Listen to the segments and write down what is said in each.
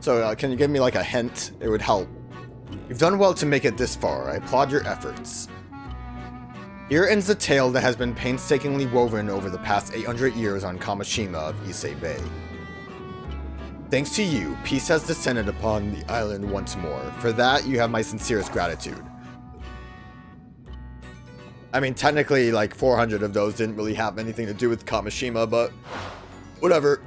So can you give me like a hint? It would help. You've done well to make it this far. I applaud your efforts. Here ends the tale that has been painstakingly woven over the past 800 years on Kameshima of Ise Bay. Thanks to you, peace has descended upon the island once more. For that, you have my sincerest gratitude. I mean, technically, like, 400 of those didn't really have anything to do with Kameshima, but whatever.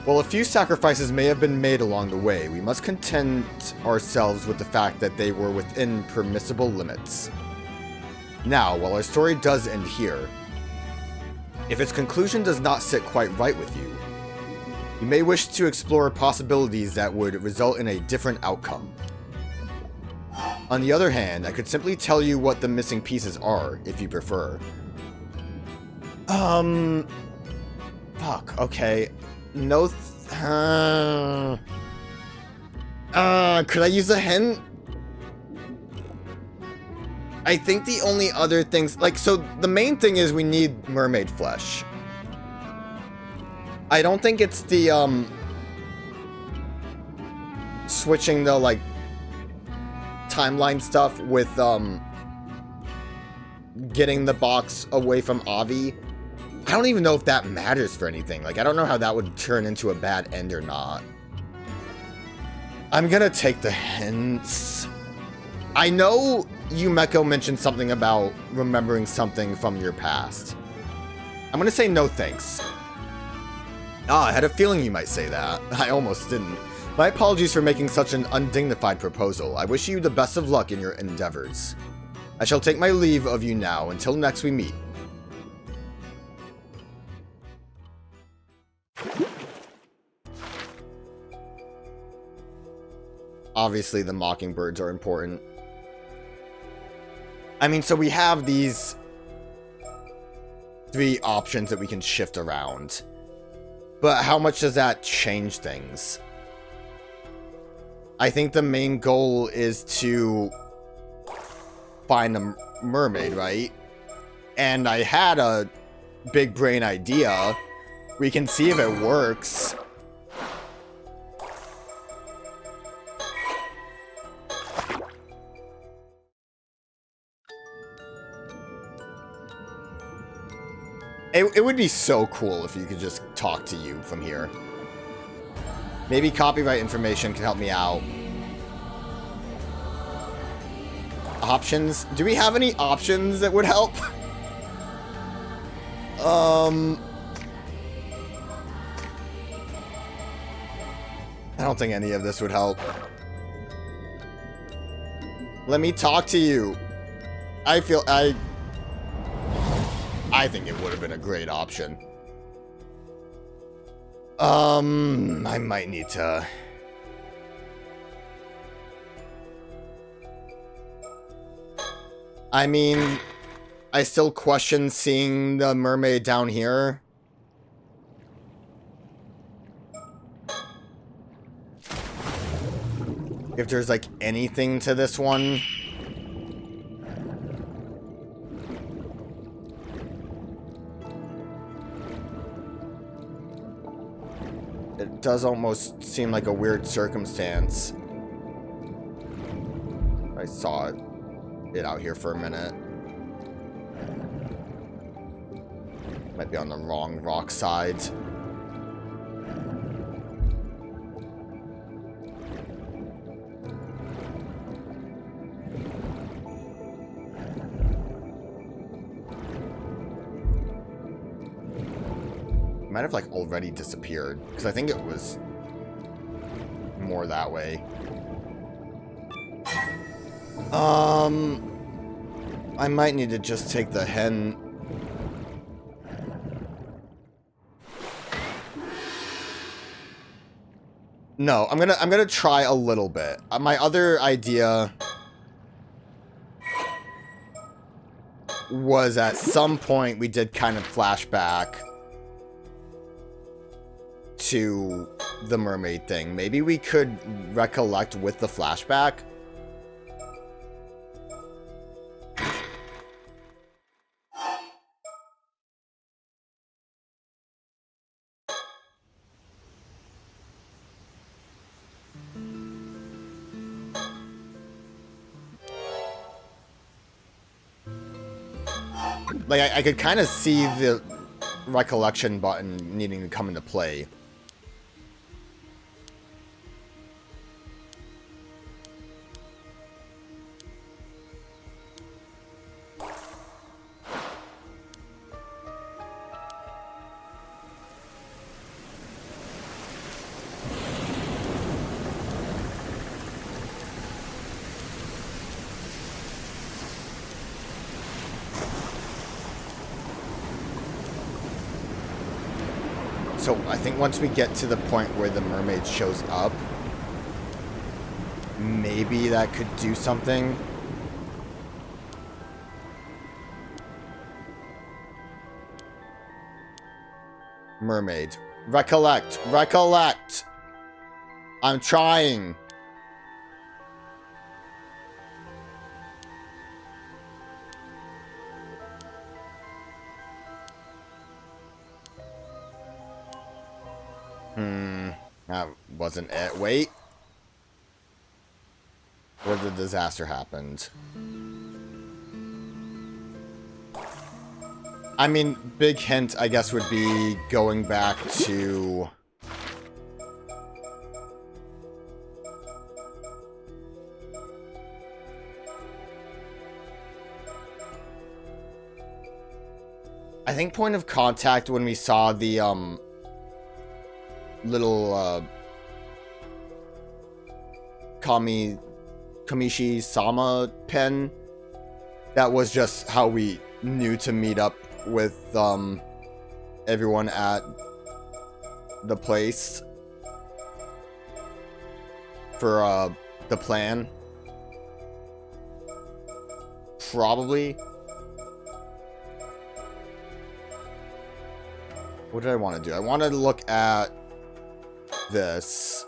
While a few sacrifices may have been made along the way, we must content ourselves with the fact that they were within permissible limits. Now, while our story does end here, if its conclusion does not sit quite right with you, you may wish to explore possibilities that would result in a different outcome. On the other hand, I could simply tell you what the missing pieces are, if you prefer. Fuck, okay. No, could I use a hint? I think the only other things, like, so the main thing is we need mermaid flesh. I don't think it's the, switching the, like, timeline stuff with, getting the box away from Avi. I don't even know if that matters for anything. Like, I don't know how that would turn into a bad end or not. I'm gonna take the hints. I know Yumeko mentioned something about remembering something from your past. I'm gonna say no thanks. I had a feeling you might say that. I almost didn't. My apologies for making such an undignified proposal. I wish you the best of luck in your endeavors. I shall take my leave of you now. Until next we meet. Obviously, the mockingbirds are important. I mean, so we have these 3 options that we can shift around. But how much does that change things? I think the main goal is to find a mermaid, right? And I had a big brain idea. We can see if it works. It would be so cool if you could just talk to you from here. Maybe copyright information can help me out. Options? Do we have any options that would help? I don't think any of this would help. Let me talk to you. I think it would have been a great option. I might need to... I mean, I still question seeing the mermaid down here. If there's, like, anything to this one. It does almost seem like a weird circumstance. I saw it out here for a minute. Might be on the wrong rock side. Might have, like, already disappeared, because I think it was more that way. I might need to just take the hen. No, I'm gonna try a little bit. My other idea was at some point we did kind of flashback to the mermaid thing. Maybe we could recollect with the flashback. Like, I could kind of see the recollection button needing to come into play. So I think once we get to the point where the mermaid shows up, maybe that could do something. Mermaid. Recollect! Recollect! I'm trying! That wasn't it. Wait. Where the disaster happened. I mean, big hint, I guess, would be going back to... I think point of contact when we saw the, little, Kameshima pen. That was just how we knew to meet up with, everyone at the place for, the plan. Probably. What did I want to do? I wanted to look at this.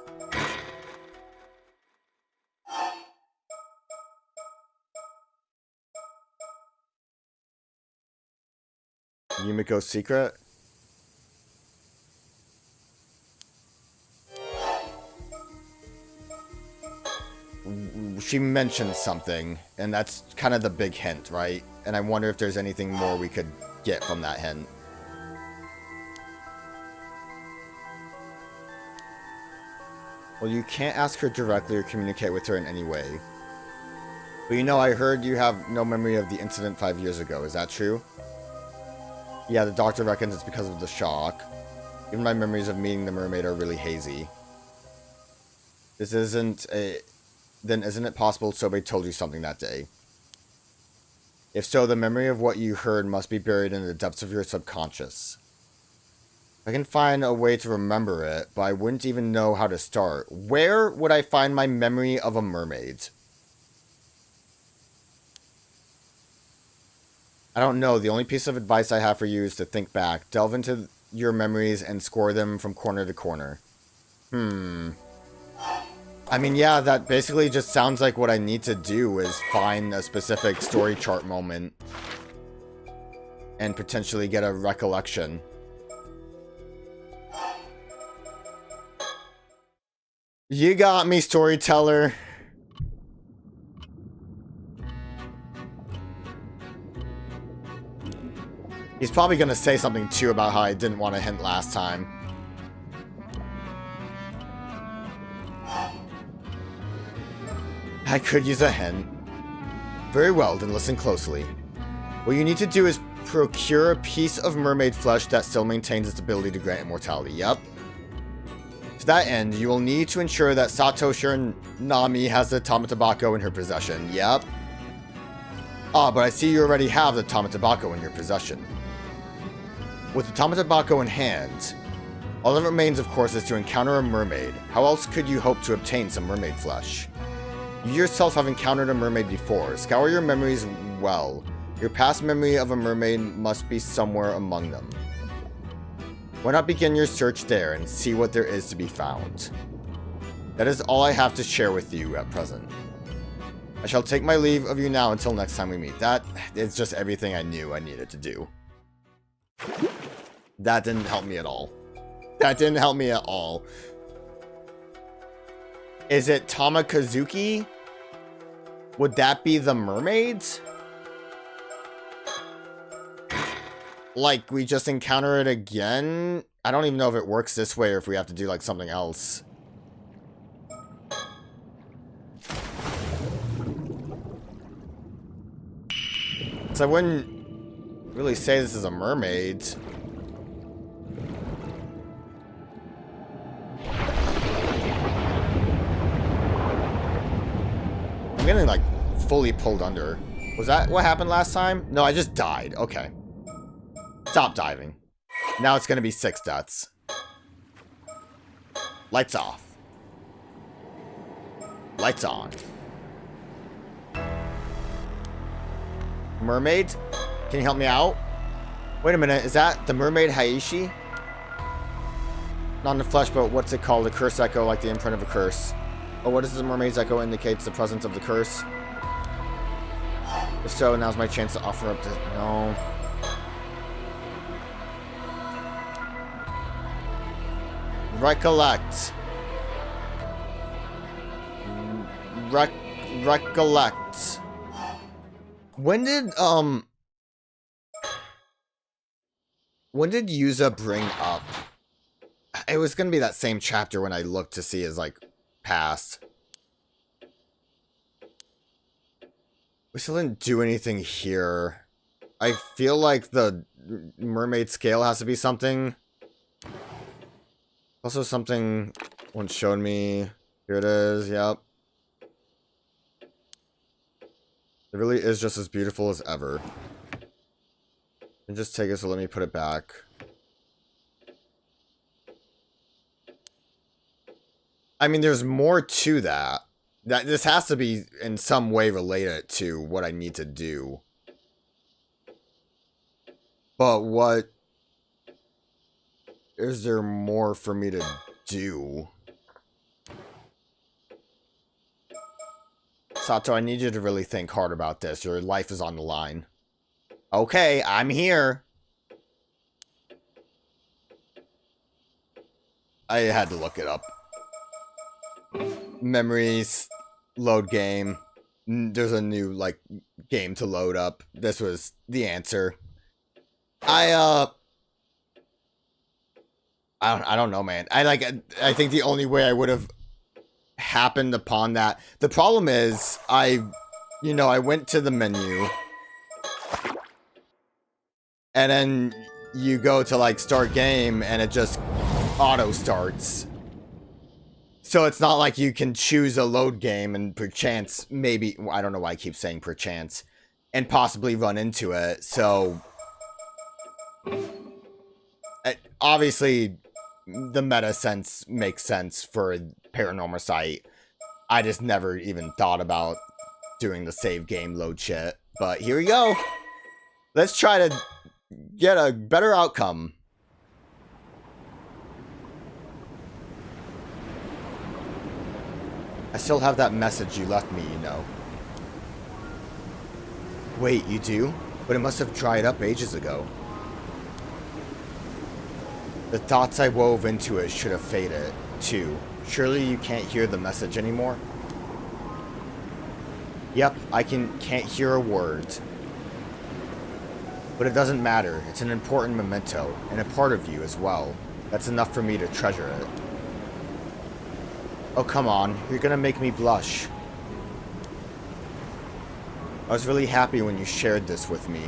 Yumiko's secret? She mentioned something, and that's kind of the big hint, right? And I wonder if there's anything more we could get from that hint. Well, you can't ask her directly or communicate with her in any way. But you know, I heard you have no memory of the incident 5 years ago. Is that true? Yeah, the doctor reckons it's because of the shock. Even my memories of meeting the mermaid are really hazy. This isn't a... Then isn't it possible Sobe told you something that day? If so, the memory of what you heard must be buried in the depths of your subconscious. I can find a way to remember it, but I wouldn't even know how to start. Where would I find my memory of a mermaid? I don't know. The only piece of advice I have for you is to think back. Delve into your memories and score them from corner to corner. I mean, yeah, that basically just sounds like what I need to do is find a specific story chart moment and potentially get a recollection. You got me, storyteller. He's probably going to say something too about how I didn't want to hint last time. I could use a hint. Very well, then listen closely. What you need to do is procure a piece of mermaid flesh that still maintains its ability to grant immortality. Yep. To that end, you will need to ensure that Satoshi Nami has the Tamatabako in her possession. Yep. Ah, but I see you already have the Tamatabako in your possession. With the Tamatabako in hand, all that remains, of course, is to encounter a mermaid. How else could you hope to obtain some mermaid flesh? You yourself have encountered a mermaid before. Scour your memories well. Your past memory of a mermaid must be somewhere among them. Why not begin your search there and see what there is to be found? That is all I have to share with you at present. I shall take my leave of you now until next time we meet. That is just everything I knew I needed to do. That didn't help me at all. That didn't help me at all. Is it Tamakazuki? Would that be the mermaids? like, we just encounter it again? I don't even know if it works this way or if we have to do, like, something else. So I wouldn't really say this is a mermaid. I'm getting, like, fully pulled under. Was that what happened last time? No, I just died. Okay. Stop diving. Now it's gonna be 6 deaths. Lights off. Lights on. Mermaid? Can you help me out? Wait a minute, is that the Mermaid Ise? Not in the flesh, but what's it called? A curse echo, like the imprint of a curse. Oh, what does the Mermaid's echo indicates the presence of the curse? If so, now's my chance to offer up the... No. Recollect. Recollect. When did Yuza bring up... It was gonna be that same chapter when I looked to see his, like, past. We still didn't do anything here. I feel like the mermaid scale has to be something. Also something one showed me. Here it is, yep. It really is just as beautiful as ever. And just take it, so let me put it back. I mean, there's more to that. This has to be in some way related to what I need to do. But what is there more for me to do? Sato, I need you to really think hard about this. Your life is on the line. Okay, I'm here. I had to look it up. Memories, load game. There's a new, like, game to load up. This was the answer. I don't know, man. I think the only way I would have happened upon that. The problem is, I went to the menu. And then you go to, like, start game, and it just auto starts. So it's not like you can choose a load game and perchance, maybe, I don't know why I keep saying perchance, and possibly run into it. So, obviously, the meta sense makes sense for Paranormasight. I just never even thought about doing the save game load shit. But here we go. Let's try to get a better outcome. I still have that message you left me, you know. Wait, you do? But it must have dried up ages ago. The thoughts I wove into it should have faded, too. Surely you can't hear the message anymore? Yep, I can't hear a word. But it doesn't matter. It's an important memento, and a part of you as well. That's enough for me to treasure it. Oh, come on. You're gonna make me blush. I was really happy when you shared this with me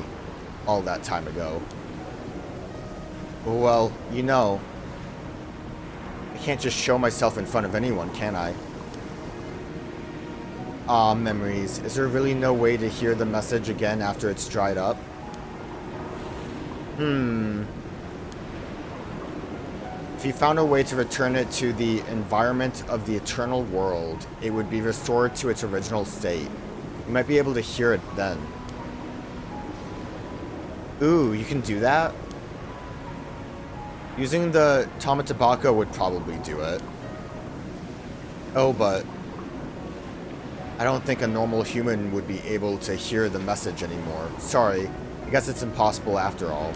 all that time ago. Well, you know, I can't just show myself in front of anyone, can I? Ah, memories. Is there really no way to hear the message again after it's dried up? If you found a way to return it to the environment of the eternal world, it would be restored to its original state. You might be able to hear it then. Ooh, you can do that? Using the Tomatabako would probably do it. Oh, but I don't think a normal human would be able to hear the message anymore. Sorry, I guess it's impossible after all.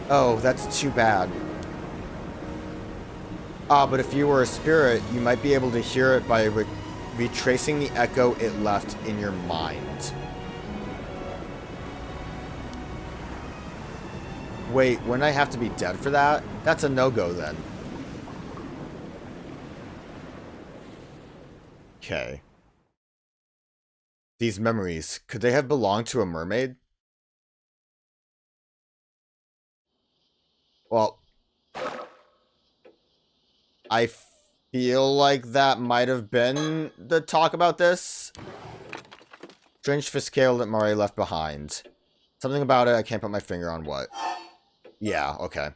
Oh, that's too bad. Ah, but if you were a spirit, you might be able to hear it by retracing the echo it left in your mind. Wait, wouldn't I have to be dead for that? That's a no-go then. Okay. These memories, could they have belonged to a mermaid? Well, I feel like that might have been the talk about this. Strange scale that Mari left behind. Something about it, I can't put my finger on what. Yeah, okay.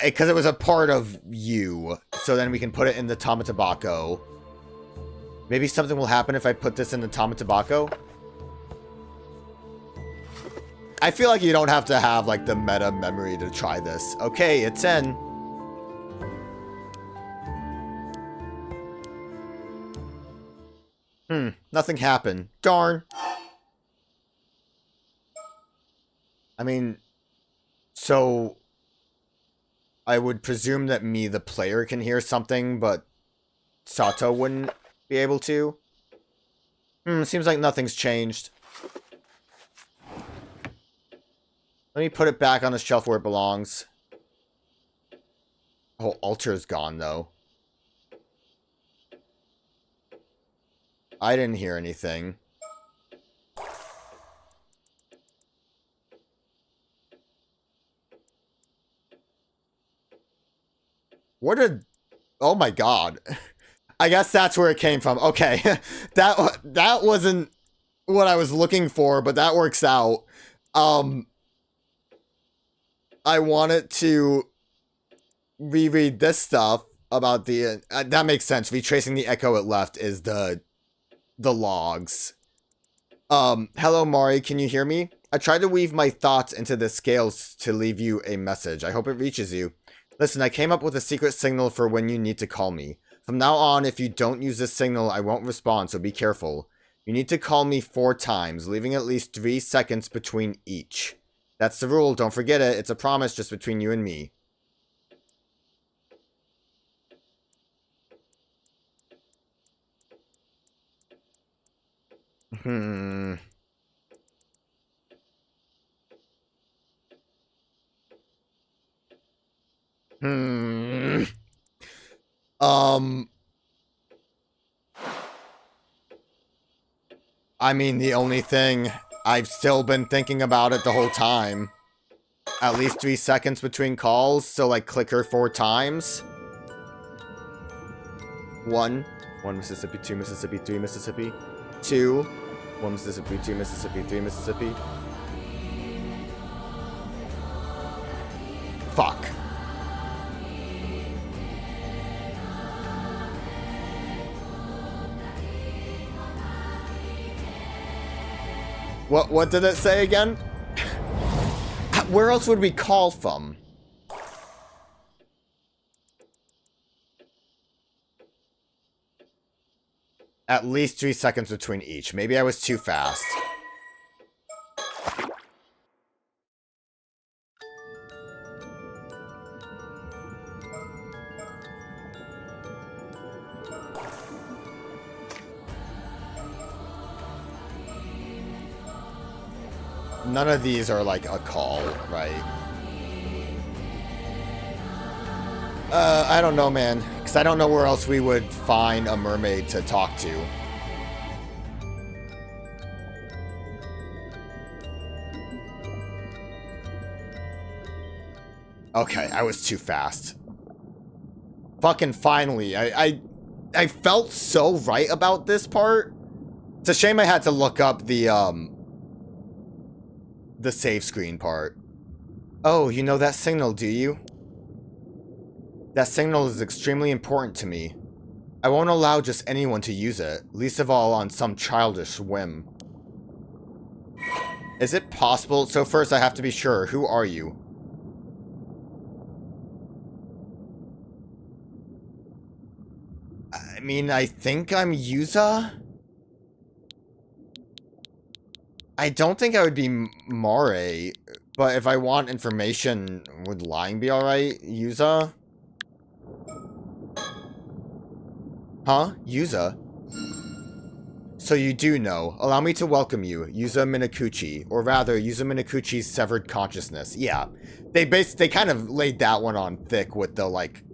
Because it was a part of you, so then we can put it in the Tamatabako. Maybe something will happen if I put this in the Tamatabako? I feel like you don't have to have, like, the meta memory to try this. Okay, it's in. Nothing happened. Darn. I mean, so I would presume that me, the player, can hear something, but Sato wouldn't be able to. Seems like nothing's changed. Let me put it back on the shelf where it belongs. The whole altar's gone, though. I didn't hear anything. What did... Oh my god. I guess that's where it came from. Okay. that wasn't what I was looking for, but that works out. I wanted to reread this stuff about the... that makes sense. Retracing the echo it left is the logs. Hello, Mari. Can you hear me? I tried to weave my thoughts into the scales to leave you a message. I hope it reaches you. Listen, I came up with a secret signal for when you need to call me. From now on, if you don't use this signal, I won't respond, so be careful. You need to call me 4 times, leaving at least 3 seconds between each. That's the rule, don't forget it. It's a promise just between you and me. I mean, the only thing, I've still been thinking about it the whole time. At least 3 seconds between calls, so like click her 4 times. 1 Mississippi, 2 Mississippi, 3 Mississippi. 2 1 Mississippi, 2 Mississippi, 3 Mississippi. Fuck. What did it say again? Where else would we call from? At least 3 seconds between each. Maybe I was too fast. None of these are like a call, right? I don't know, man. Because I don't know where else we would find a mermaid to talk to. Okay, I was too fast. Fucking finally. I felt so right about this part. It's a shame I had to look up the save screen part. Oh, you know that signal, do you? That signal is extremely important to me. I won't allow just anyone to use it, least of all on some childish whim. Is it possible? So first I have to be sure, who are you? I mean, I think I'm Yuza? I don't think I would be Mare, but if I want information, would lying be alright? Yuza? Huh? Yuza? So you do know. Allow me to welcome you, Yuza Minakuchi, or rather, Yuza Minakuchi's severed consciousness. Yeah, they kind of laid that one on thick with the, like,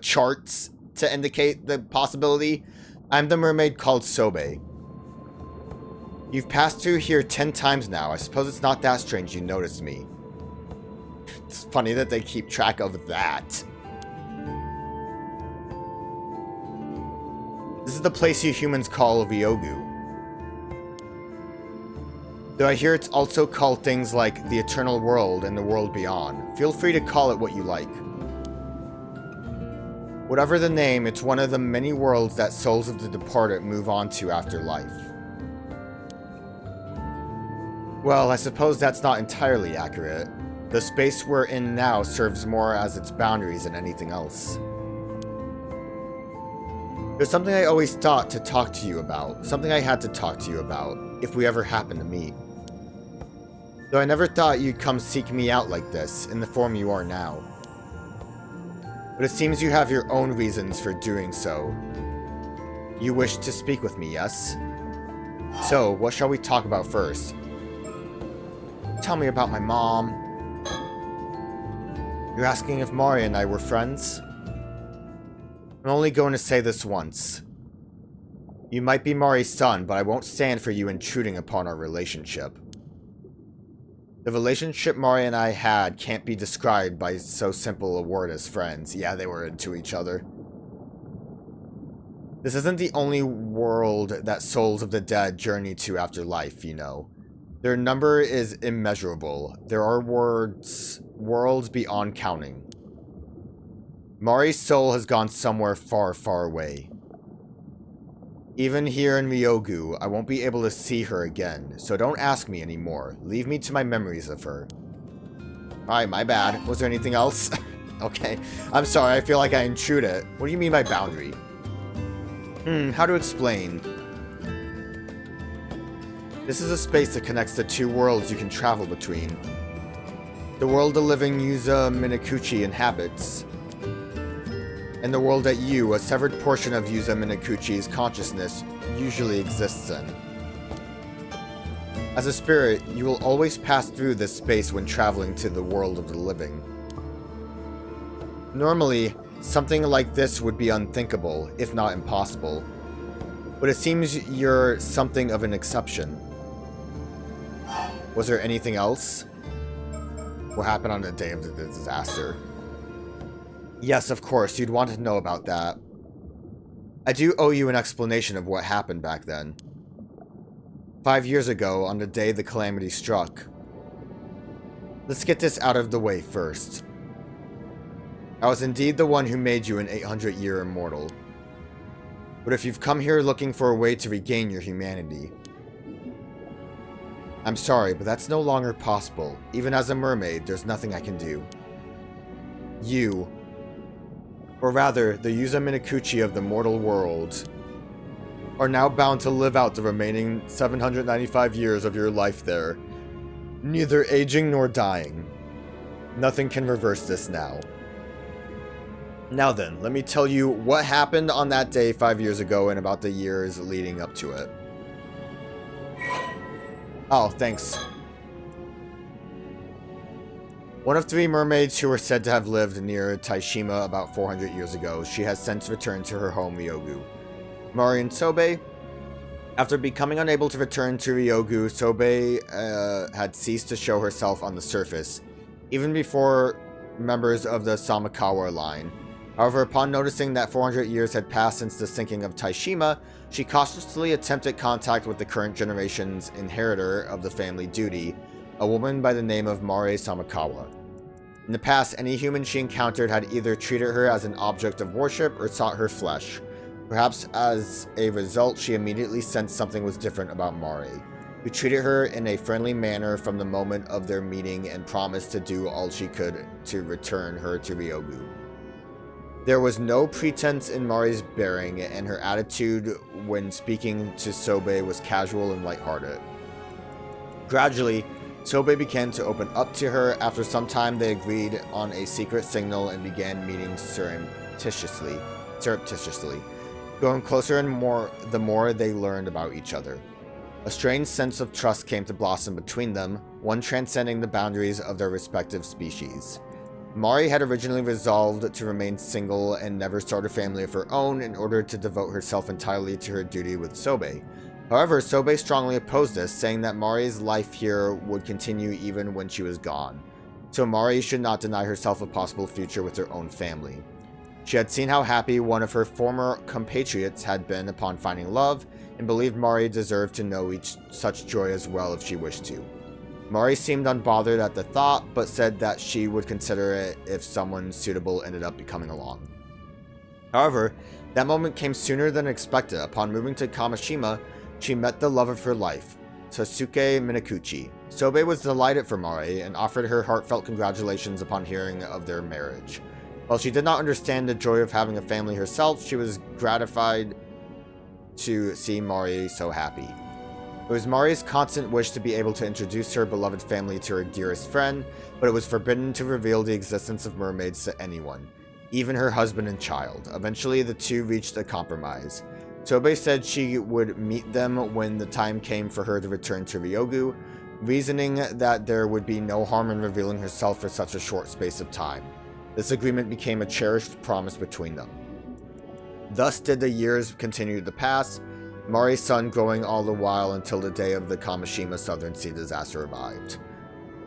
charts to indicate the possibility. I'm the mermaid called Sobe. You've passed through here 10 times now. I suppose it's not that strange you noticed me. It's funny that they keep track of that. This is the place you humans call Ryogu. Though I hear it's also called things like the Eternal World and the World Beyond. Feel free to call it what you like. Whatever the name, it's one of the many worlds that souls of the departed move on to after life. Well, I suppose that's not entirely accurate. The space we're in now serves more as its boundaries than anything else. There's something I always thought to talk to you about, something I had to talk to you about, if we ever happen to meet. Though I never thought you'd come seek me out like this, in the form you are now. But it seems you have your own reasons for doing so. You wish to speak with me, yes? So, what shall we talk about first? Tell me about my mom. You're asking if Mari and I were friends? I'm only going to say this once. You might be Mari's son, but I won't stand for you intruding upon our relationship. The relationship Mari and I had can't be described by so simple a word as friends. Yeah, they were into each other. This isn't the only world that souls of the dead journey to after life, you know. Their number is immeasurable. There are worlds beyond counting. Mari's soul has gone somewhere far, far away. Even here in Ryogu, I won't be able to see her again, so don't ask me anymore. Leave me to my memories of her. Alright, my bad. Was there anything else? Okay. I'm sorry, I feel like I intruded. What do you mean by boundary? How to explain? This is a space that connects the two worlds you can travel between. The world the living Yuza Minakuchi inhabits, and the world that you, a severed portion of Yuza Minakuchi's consciousness, usually exists in. As a spirit, you will always pass through this space when traveling to the world of the living. Normally, something like this would be unthinkable, if not impossible. But it seems you're something of an exception. Was there anything else? What happened on the day of the disaster? Yes, of course, you'd want to know about that. I do owe you an explanation of what happened back then. 5 years ago, on the day the calamity struck. Let's get this out of the way first. I was indeed the one who made you an 800-year immortal. But if you've come here looking for a way to regain your humanity, I'm sorry, but that's no longer possible. Even as a mermaid, there's nothing I can do. You, or rather, the Yuza Minakuchi of the mortal world, are now bound to live out the remaining 795 years of your life there, neither aging nor dying. Nothing can reverse this now. Now then, let me tell you what happened on that day 5 years ago and about the years leading up to it. Oh, thanks. One of 3 mermaids who were said to have lived near Ise-Shima about 400 years ago, she has since returned to her home Ryogu. Mari and Sobe. After becoming unable to return to Ryogu, Sobe had ceased to show herself on the surface, even before members of the Samakawa line. However, upon noticing that 400 years had passed since the sinking of Ise-Shima, she cautiously attempted contact with the current generation's inheritor of the family duty, a woman by the name of Mare Samakawa. In the past, any human she encountered had either treated her as an object of worship or sought her flesh. Perhaps as a result, she immediately sensed something was different about Mare, who treated her in a friendly manner from the moment of their meeting and promised to do all she could to return her to Ryogu. There was no pretense in Mari's bearing, and her attitude when speaking to Sobe was casual and lighthearted. Gradually, Sobe began to open up to her. After some time, they agreed on a secret signal and began meeting surreptitiously. growing closer and the more they learned about each other. A strange sense of trust came to blossom between them, one transcending the boundaries of their respective species. Mari had originally resolved to remain single and never start a family of her own in order to devote herself entirely to her duty with Sobe. However, Sobe strongly opposed this, saying that Mari's life here would continue even when she was gone. So Mari should not deny herself a possible future with her own family. She had seen how happy one of her former compatriots had been upon finding love, and believed Mari deserved to know such joy as well if she wished to. Mari seemed unbothered at the thought, but said that she would consider it if someone suitable ended up coming along. However, that moment came sooner than expected. Upon moving to Kameshima, she met the love of her life, Yuza Minakuchi. Sobe was delighted for Mari and offered her heartfelt congratulations upon hearing of their marriage. While she did not understand the joy of having a family herself, she was gratified to see Mari so happy. It was Mari's constant wish to be able to introduce her beloved family to her dearest friend, but it was forbidden to reveal the existence of mermaids to anyone, even her husband and child. Eventually, the two reached a compromise. Sobe said she would meet them when the time came for her to return to Ryogu, reasoning that there would be no harm in revealing herself for such a short space of time. This agreement became a cherished promise between them. Thus did the years continue to pass, Mari's son growing all the while until the day of the Kameshima Southern Sea disaster arrived.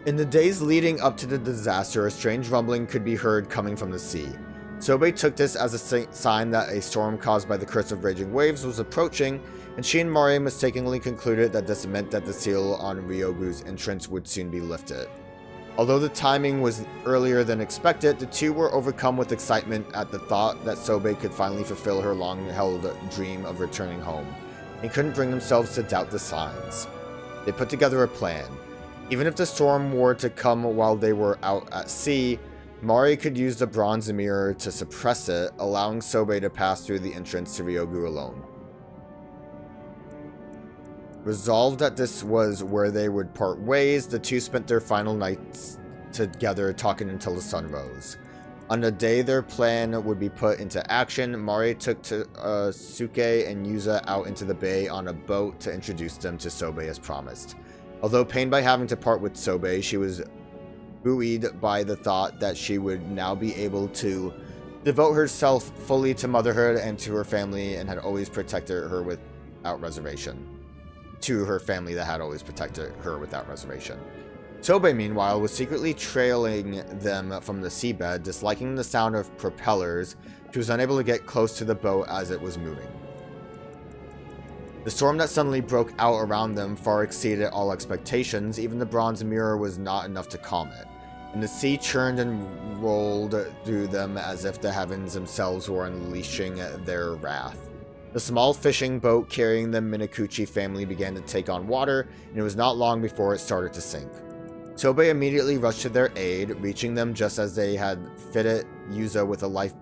In the days leading up to the disaster, a strange rumbling could be heard coming from the sea. Sobe took this as a sign that a storm caused by the curse of raging waves was approaching, and she and Mari mistakenly concluded that this meant that the seal on Ryogu's entrance would soon be lifted. Although the timing was earlier than expected, the two were overcome with excitement at the thought that Sobe could finally fulfill her long-held dream of returning home, and couldn't bring themselves to doubt the signs. They put together a plan. Even if the storm were to come while they were out at sea, Mari could use the bronze mirror to suppress it, allowing Sobe to pass through the entrance to Ryogu alone. Resolved that this was where they would part ways, the two spent their final nights together talking until the sun rose. On the day their plan would be put into action, Mari took Suke and Yuza out into the bay on a boat to introduce them to Sobe as promised. Although pained by having to part with Sobe, she was buoyed by the thought that she would now be able to devote herself fully to motherhood and to her family, and had always protected her without reservation. To her family that had always protected her without reservation. Sobe, meanwhile, was secretly trailing them from the seabed, disliking the sound of propellers. She was unable to get close to the boat as it was moving. The storm that suddenly broke out around them far exceeded all expectations. Even the bronze mirror was not enough to calm it, and the sea churned and rolled through them as if the heavens themselves were unleashing their wrath. The small fishing boat carrying the Minakuchi family began to take on water, and it was not long before it started to sink. Sobe immediately rushed to their aid, reaching them just as they had fitted Yuza with a life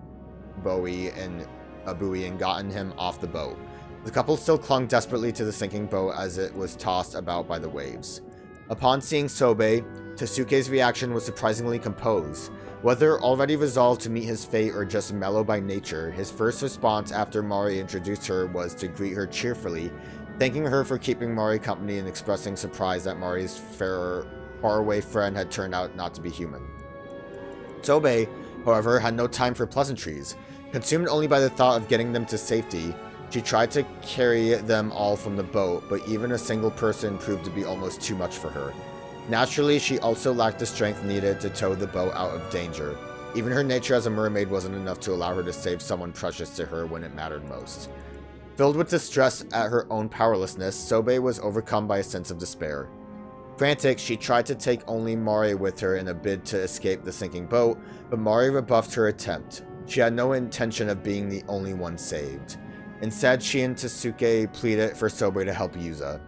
buoy and gotten him off the boat. The couple still clung desperately to the sinking boat as it was tossed about by the waves. Upon seeing Sobe, Tasuke's reaction was surprisingly composed. Whether already resolved to meet his fate or just mellow by nature, his first response after Mari introduced her was to greet her cheerfully, thanking her for keeping Mari company and expressing surprise that Mari's faraway friend had turned out not to be human. Sobe, however, had no time for pleasantries. Consumed only by the thought of getting them to safety, she tried to carry them all from the boat, but even a single person proved to be almost too much for her. Naturally, she also lacked the strength needed to tow the boat out of danger. Even her nature as a mermaid wasn't enough to allow her to save someone precious to her when it mattered most. Filled with distress at her own powerlessness, Sobe was overcome by a sense of despair. Frantic, she tried to take only Mari with her in a bid to escape the sinking boat, but Mari rebuffed her attempt. She had no intention of being the only one saved. Instead, she and Tasuke pleaded for Sobe to help Yuza,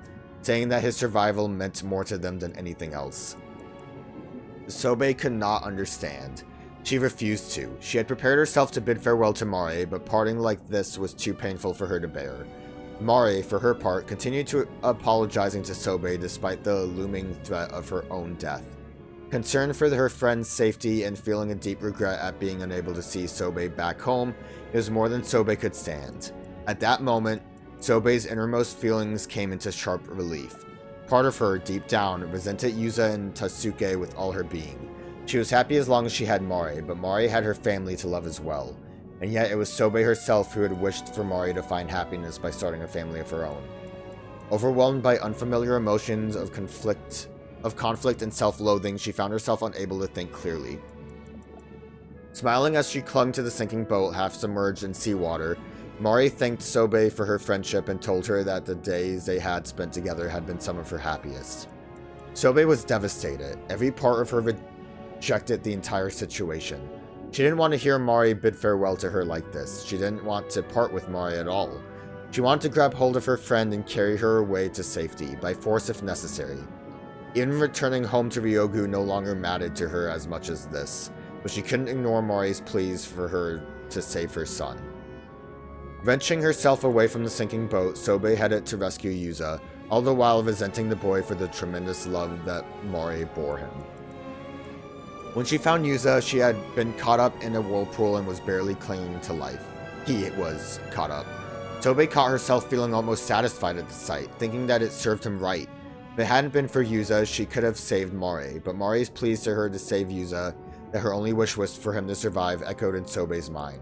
saying that his survival meant more to them than anything else. Sobe could not understand. She refused to. She had prepared herself to bid farewell to Mari, but parting like this was too painful for her to bear. Mari, for her part, continued to apologizing to Sobe despite the looming threat of her own death. Concerned for her friend's safety and feeling a deep regret at being unable to see Sobe back home, it was more than Sobe could stand. At that moment, Sobei's innermost feelings came into sharp relief. Part of her, deep down, resented Yuza and Tatsuke with all her being. She was happy as long as she had Mari, but Mari had her family to love as well. And yet it was Sobei herself who had wished for Mari to find happiness by starting a family of her own. Overwhelmed by unfamiliar emotions of conflict and self-loathing, she found herself unable to think clearly. Smiling as she clung to the sinking boat, half submerged in seawater, Mari thanked Sobei for her friendship and told her that the days they had spent together had been some of her happiest. Sobei was devastated. Every part of her rejected the entire situation. She didn't want to hear Mari bid farewell to her like this. She didn't want to part with Mari at all. She wanted to grab hold of her friend and carry her away to safety, by force if necessary. Even returning home to Ryogu no longer mattered to her as much as this, but she couldn't ignore Mari's pleas for her to save her son. Wrenching herself away from the sinking boat, Sobei headed to rescue Yuza, all the while resenting the boy for the tremendous love that Mari bore him. When she found Yuza, she had been caught up in a whirlpool and was barely clinging to life. He was caught up. Sobei caught herself feeling almost satisfied at the sight, thinking that it served him right. If it hadn't been for Yuza, she could have saved Mari, but Mari's pleas to her to save Yuza, that her only wish was for him to survive, echoed in Sobei's mind.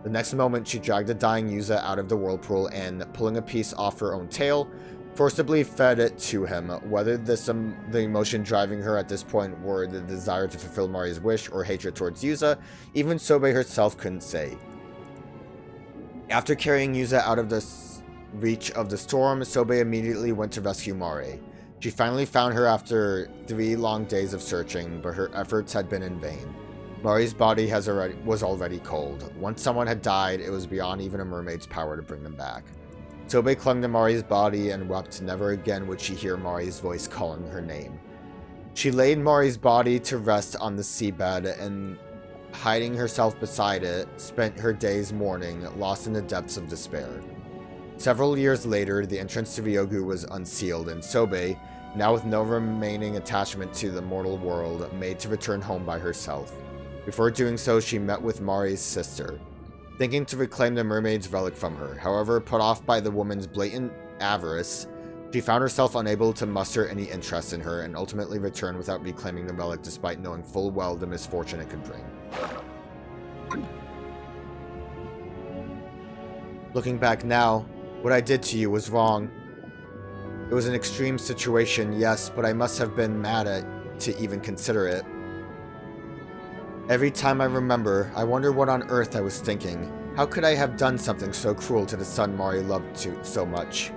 The next moment, she dragged the dying Yuza out of the whirlpool and, pulling a piece off her own tail, forcibly fed it to him. Whether the emotion driving her at this point were the desire to fulfill Mari's wish or hatred towards Yuza, even Sobei herself couldn't say. After carrying Yuza out of the reach of the storm, Sobei immediately went to rescue Mari. She finally found her after 3 long days of searching, but her efforts had been in vain. Mari's body was already cold. Once someone had died, it was beyond even a mermaid's power to bring them back. Sobei clung to Mari's body and wept. Never again would she hear Mari's voice calling her name. She laid Mari's body to rest on the seabed and, hiding herself beside it, spent her days mourning, lost in the depths of despair. Several years later, the entrance to Ryogu was unsealed, and Sobei, now with no remaining attachment to the mortal world, made to return home by herself. Before doing so, she met with Mari's sister, thinking to reclaim the mermaid's relic from her. However, put off by the woman's blatant avarice, she found herself unable to muster any interest in her and ultimately returned without reclaiming the relic despite knowing full well the misfortune it could bring. Looking back now, what I did to you was wrong. It was an extreme situation, yes, but I must have been mad to even consider it. Every time I remember, I wonder what on earth I was thinking. How could I have done something so cruel to the son Mari loved so much?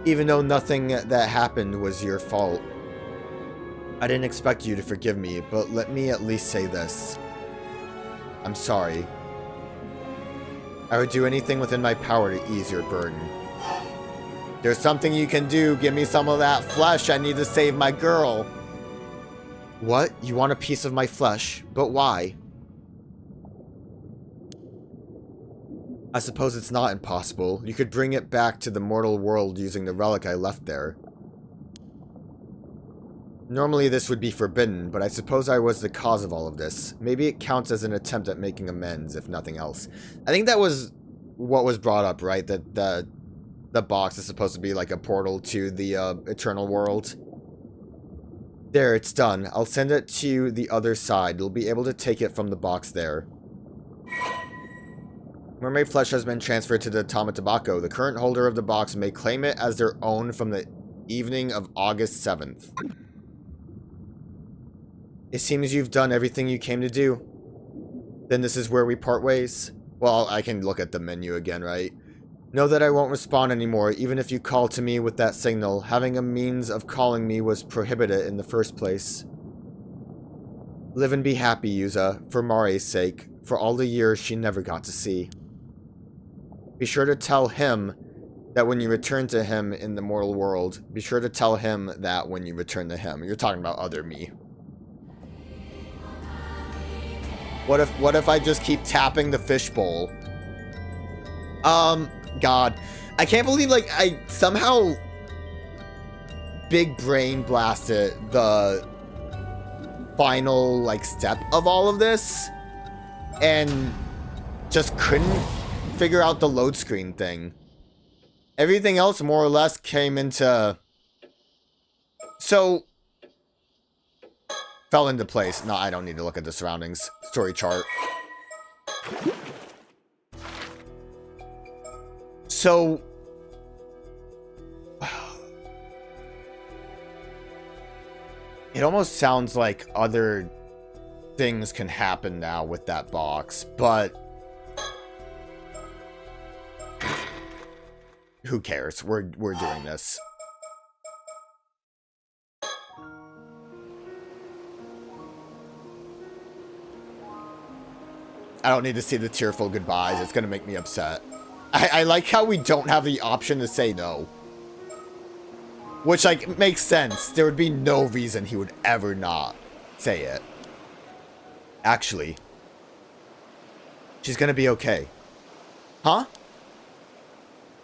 Even though nothing that happened was your fault. I didn't expect you to forgive me, but let me at least say this. I'm sorry. I would do anything within my power to ease your burden. There's something you can do. Give me some of that flesh. I need to save my girl. What? You want a piece of my flesh? But why? I suppose it's not impossible. You could bring it back to the mortal world using the relic I left there. Normally this would be forbidden, but I suppose I was the cause of all of this. Maybe it counts as an attempt at making amends, if nothing else. I think that was what was brought up, right? That the box is supposed to be like a portal to the eternal world. There, it's done. I'll send it to the other side. You'll be able to take it from the box there. Mermaid flesh has been transferred to the Tamatabako. The current holder of the box may claim it as their own from the evening of August 7th. It seems you've done everything you came to do. Then this is where we part ways? Well, I can look at the menu again, right? Know that I won't respond anymore, even if you call to me with that signal. Having a means of calling me was prohibited in the first place. Live and be happy, Yuza, for Mari's sake, for all the years she never got to see. Be sure to tell him that when you return to him in the mortal world, be sure to tell him that when you return to him. You're talking about other me. What if I just keep tapping the fishbowl? God. I can't believe, like, I somehow big brain blasted the final, like, step of all of this and just couldn't figure out the load screen thing. Everything else more or less came into... So... Fell into place. No, I don't need to look at the surroundings. Story chart. So... It almost sounds like other things can happen now with that box, but... Who cares? We're doing this. I don't need to see the tearful goodbyes. It's gonna make me upset. I like how we don't have the option to say no. Which, like, makes sense. There would be no reason he would ever not say it. Actually, she's gonna be okay. Huh?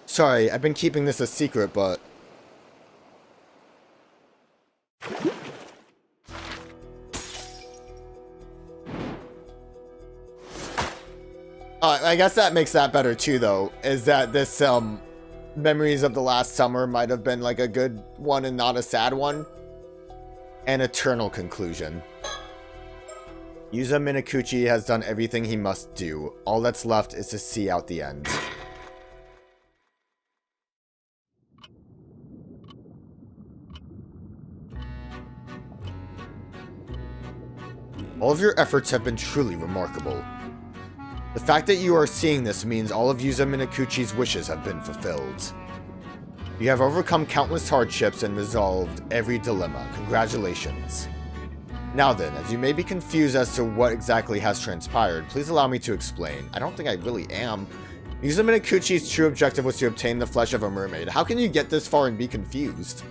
Sorry, I've been keeping this a secret, but... I guess that makes that better too, though, is that this, Memories of the Last Summer might have been, like, a good one and not a sad one. An eternal conclusion. Yuza Minakuchi has done everything he must do. All that's left is to see out the end. All of your efforts have been truly remarkable. The fact that you are seeing this means all of Yuza Minakuchi's wishes have been fulfilled. You have overcome countless hardships and resolved every dilemma. Congratulations. Now then, as you may be confused as to what exactly has transpired, please allow me to explain. I don't think I really am. Yuza Minakuchi's true objective was to obtain the flesh of a mermaid. How can you get this far and be confused?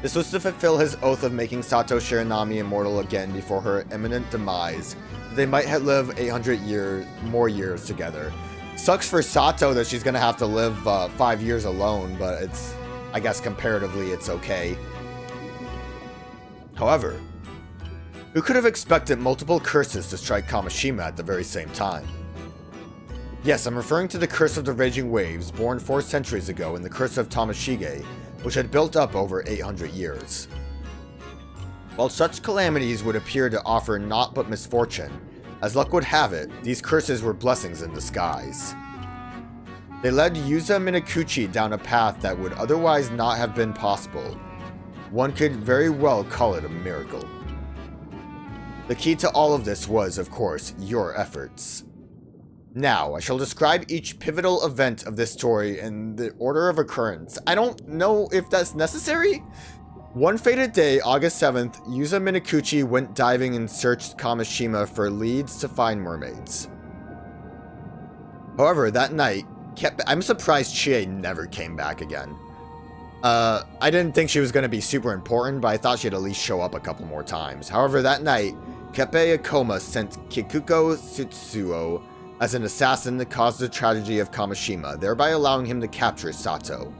This was to fulfill his oath of making Sato Shiranami immortal again before her imminent demise. They might live 800 more years together. Sucks for Sato that she's gonna have to live 5 years alone, but it's, I guess comparatively, it's okay. However, who could have expected multiple curses to strike Kameshima at the very same time? Yes, I'm referring to the Curse of the Raging Waves, born 4 centuries ago, and the Curse of Tamashige, which had built up over 800 years. While such calamities would appear to offer naught but misfortune, as luck would have it, these curses were blessings in disguise. They led Yuza Minakuchi down a path that would otherwise not have been possible. One could very well call it a miracle. The key to all of this was, of course, your efforts. Now, I shall describe each pivotal event of this story in the order of occurrence. I don't know if that's necessary? One fated day, August 7th, Yuza Minakuchi went diving and searched Kameshima for leads to find mermaids. However, that night, I'm surprised Chie never came back again. I didn't think she was going to be super important, but I thought she'd at least show up a couple more times. However, that night, Keppe Akoma sent Kikuko Tsutsuo as an assassin to cause the tragedy of Kameshima, thereby allowing him to capture Sato.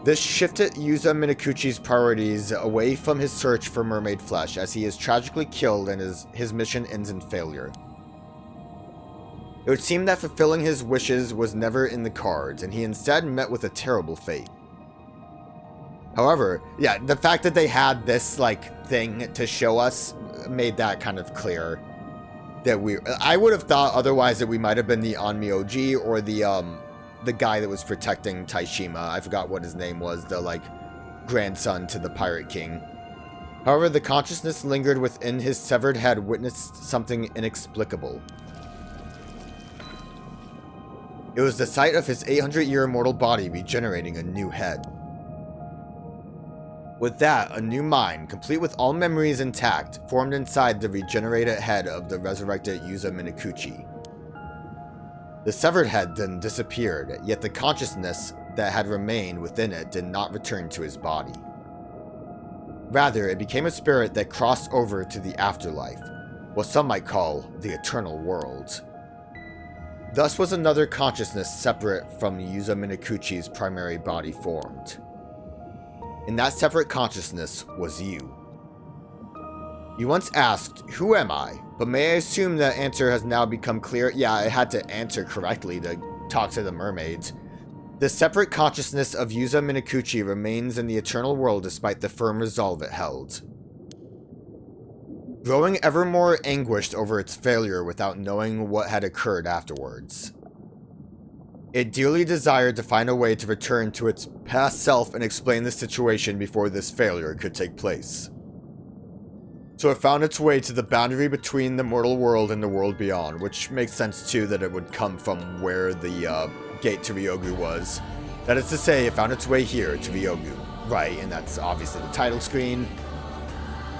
This shifted Yuza Minakuchi's priorities away from his search for mermaid flesh, as he is tragically killed and his mission ends in failure. It would seem that fulfilling his wishes was never in the cards, and he instead met with a terrible fate. However, yeah, the fact that they had this, like, thing to show us made that kind of clear. That I would have thought otherwise that we might have been the Onmyoji or the guy that was protecting Taishima. I forgot what his name was, the, like, grandson to the Pirate King. However, the consciousness lingered within his severed head witnessed something inexplicable. It was the sight of his 800-year immortal body regenerating a new head. With that, a new mind, complete with all memories intact, formed inside the regenerated head of the resurrected Yuza Minakuchi. The severed head then disappeared, yet the consciousness that had remained within it did not return to his body. Rather, it became a spirit that crossed over to the afterlife, what some might call the eternal world. Thus was another consciousness separate from Yuza Minakuchi's primary body formed. And that separate consciousness was you. You once asked, "Who am I?" But may I assume the answer has now become clear? Yeah, I had to answer correctly to talk to the mermaids. The separate consciousness of Yuza Minakuchi remains in the eternal world despite the firm resolve it held. Growing ever more anguished over its failure without knowing what had occurred afterwards. It dearly desired to find a way to return to its past self and explain the situation before this failure could take place. So it found its way to the boundary between the mortal world and the world beyond, which makes sense too that it would come from where the gate to Ryogu was. That is to say, it found its way here to Ryogu. Right, and that's obviously the title screen,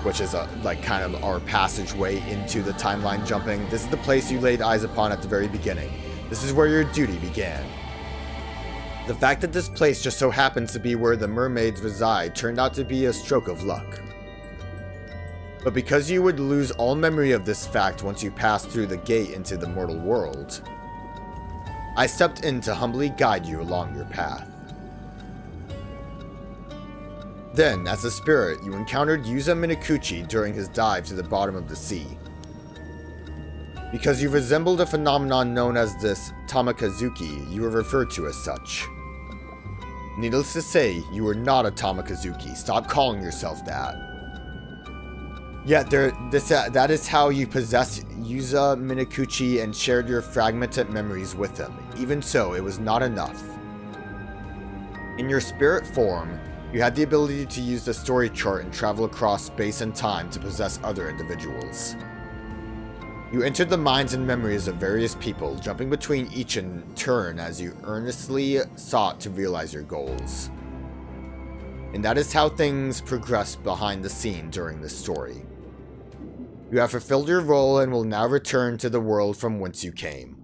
which is like kind of our passageway into the timeline jumping. This is the place you laid eyes upon at the very beginning. This is where your duty began. The fact that this place just so happens to be where the mermaids reside turned out to be a stroke of luck. But because you would lose all memory of this fact once you passed through the gate into the mortal world, I stepped in to humbly guide you along your path. Then, as a spirit, you encountered Yuza Minakuchi during his dive to the bottom of the sea. Because you resembled a phenomenon known as this Tamakazuki, you were referred to as such. Needless to say, you were not a Tamakazuki. Stop calling yourself that. Yet, that is how you possessed Yuza Minakuchi and shared your fragmented memories with him. Even so, it was not enough. In your spirit form, you had the ability to use the story chart and travel across space and time to possess other individuals. You entered the minds and memories of various people, jumping between each in turn as you earnestly sought to realize your goals. And that is how things progress behind the scene during this story. You have fulfilled your role and will now return to the world from whence you came.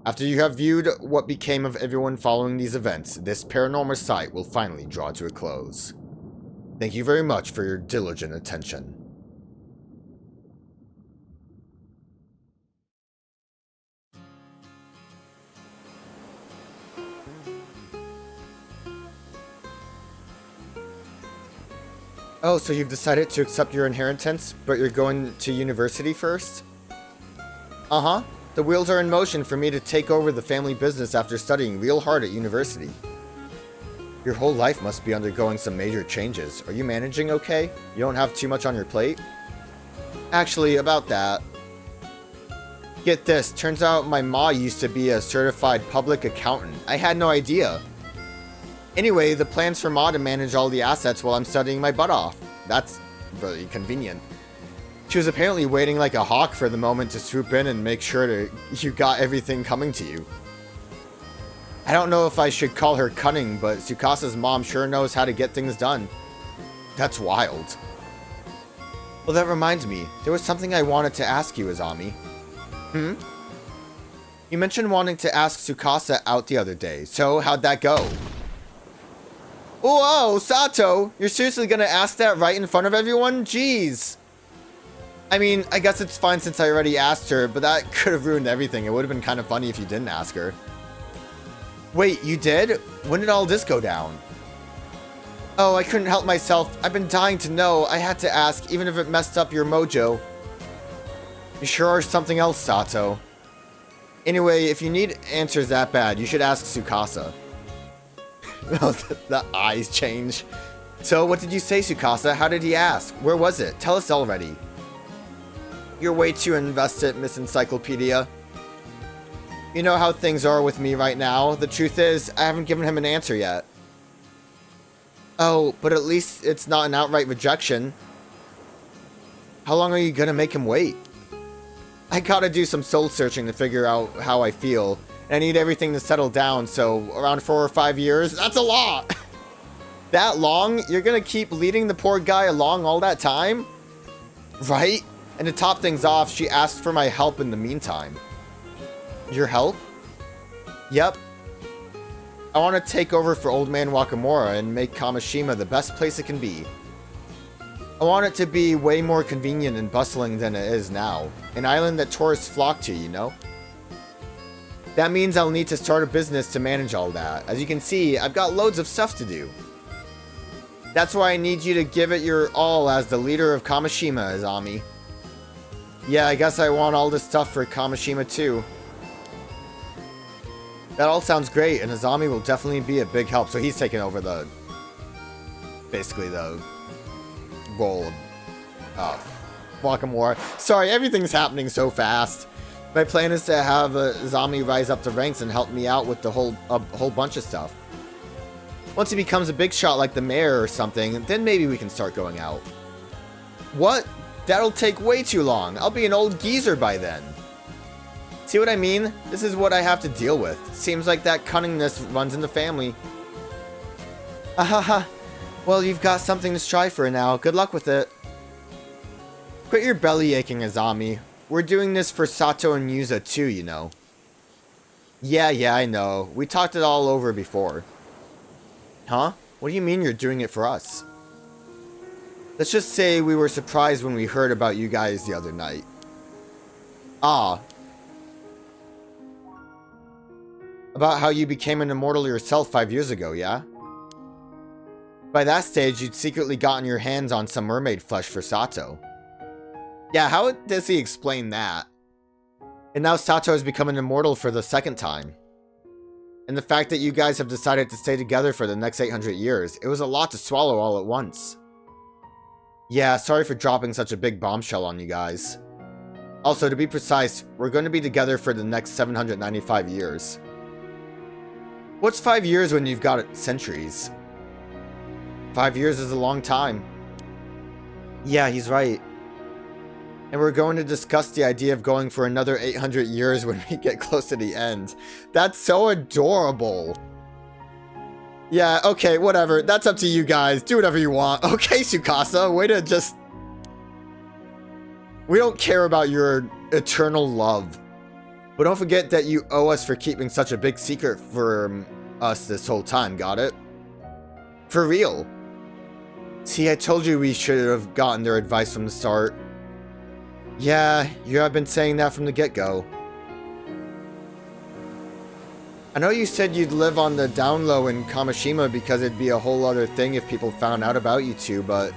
After you have viewed what became of everyone following these events, this Paranormasight will finally draw to a close. Thank you very much for your diligent attention. Oh, so you've decided to accept your inheritance, but you're going to university first? Uh-huh. The wheels are in motion for me to take over the family business after studying real hard at university. Your whole life must be undergoing some major changes. Are you managing okay? You don't have too much on your plate? Actually, about that. Get this, turns out my ma used to be a certified public accountant. I had no idea. Anyway, the plan's for Ma to manage all the assets while I'm studying my butt off. That's really convenient. She was apparently waiting like a hawk for the moment to swoop in and make sure you got everything coming to you. I don't know if I should call her cunning, but Tsukasa's mom sure knows how to get things done. That's wild. Well, that reminds me, there was something I wanted to ask you, Azami. You mentioned wanting to ask Tsukasa out the other day, so how'd that go? Whoa, Sato! You're seriously gonna ask that right in front of everyone? Jeez! I mean, I guess it's fine since I already asked her, but that could have ruined everything. It would have been kind of funny if you didn't ask her. Wait, you did? When did all this go down? Oh, I couldn't help myself. I've been dying to know. I had to ask, even if it messed up your mojo. You sure are something else, Sato. Anyway, if you need answers that bad, you should ask Tsukasa. Oh, the eyes change. So, what did you say, Tsukasa? How did he ask? Where was it? Tell us already. You're way too invested, Miss Encyclopedia. You know how things are with me right now. The truth is, I haven't given him an answer yet. Oh, but at least it's not an outright rejection. How long are you gonna make him wait? I gotta do some soul searching to figure out how I feel. I need everything to settle down, so around 4 or 5 years, that's a lot! That long? You're gonna keep leading the poor guy along all that time? Right? And to top things off, she asked for my help in the meantime. Your help? Yep. I want to take over for Old Man Wakamura and make Kameshima the best place it can be. I want it to be way more convenient and bustling than it is now. An island that tourists flock to, you know? That means I'll need to start a business to manage all that. As you can see, I've got loads of stuff to do. That's why I need you to give it your all as the leader of Kameshima, Azami. Yeah, I guess I want all this stuff for Kameshima too. That all sounds great, and Azami will definitely be a big help. So he's taking over the... basically the role of Wakamura. Sorry, everything's happening so fast. My plan is to have Azami rise up the ranks and help me out with the whole bunch of stuff. Once he becomes a big shot like the mayor or something, then maybe we can start going out. What? That'll take way too long. I'll be an old geezer by then. See what I mean? This is what I have to deal with. Seems like that cunningness runs in the family. Ahaha. Well, you've got something to strive for now. Good luck with it. Quit your belly aching, Azami. We're doing this for Sato and Yuza too, you know. Yeah, I know. We talked it all over before. Huh? What do you mean you're doing it for us? Let's just say we were surprised when we heard about you guys the other night. Ah. About how you became an immortal yourself 5 years ago, yeah? By that stage, you'd secretly gotten your hands on some mermaid flesh for Sato. Yeah, how does he explain that? And now Sato has become an immortal for the second time. And the fact that you guys have decided to stay together for the next 800 years, it was a lot to swallow all at once. Yeah, sorry for dropping such a big bombshell on you guys. Also, to be precise, we're going to be together for the next 795 years. What's 5 years when you've got centuries? 5 years is a long time. Yeah, he's right. And we're going to discuss the idea of going for another 800 years when we get close to the end. That's so adorable. Yeah, okay, whatever. That's up to you guys. Do whatever you want. Okay, Tsukasa, way to just... We don't care about your eternal love. But don't forget that you owe us for keeping such a big secret from us this whole time, got it? For real. See, I told you we should have gotten their advice from the start. Yeah, you have been saying that from the get-go. I know you said you'd live on the down low in Kameshima because it'd be a whole other thing if people found out about you two, but...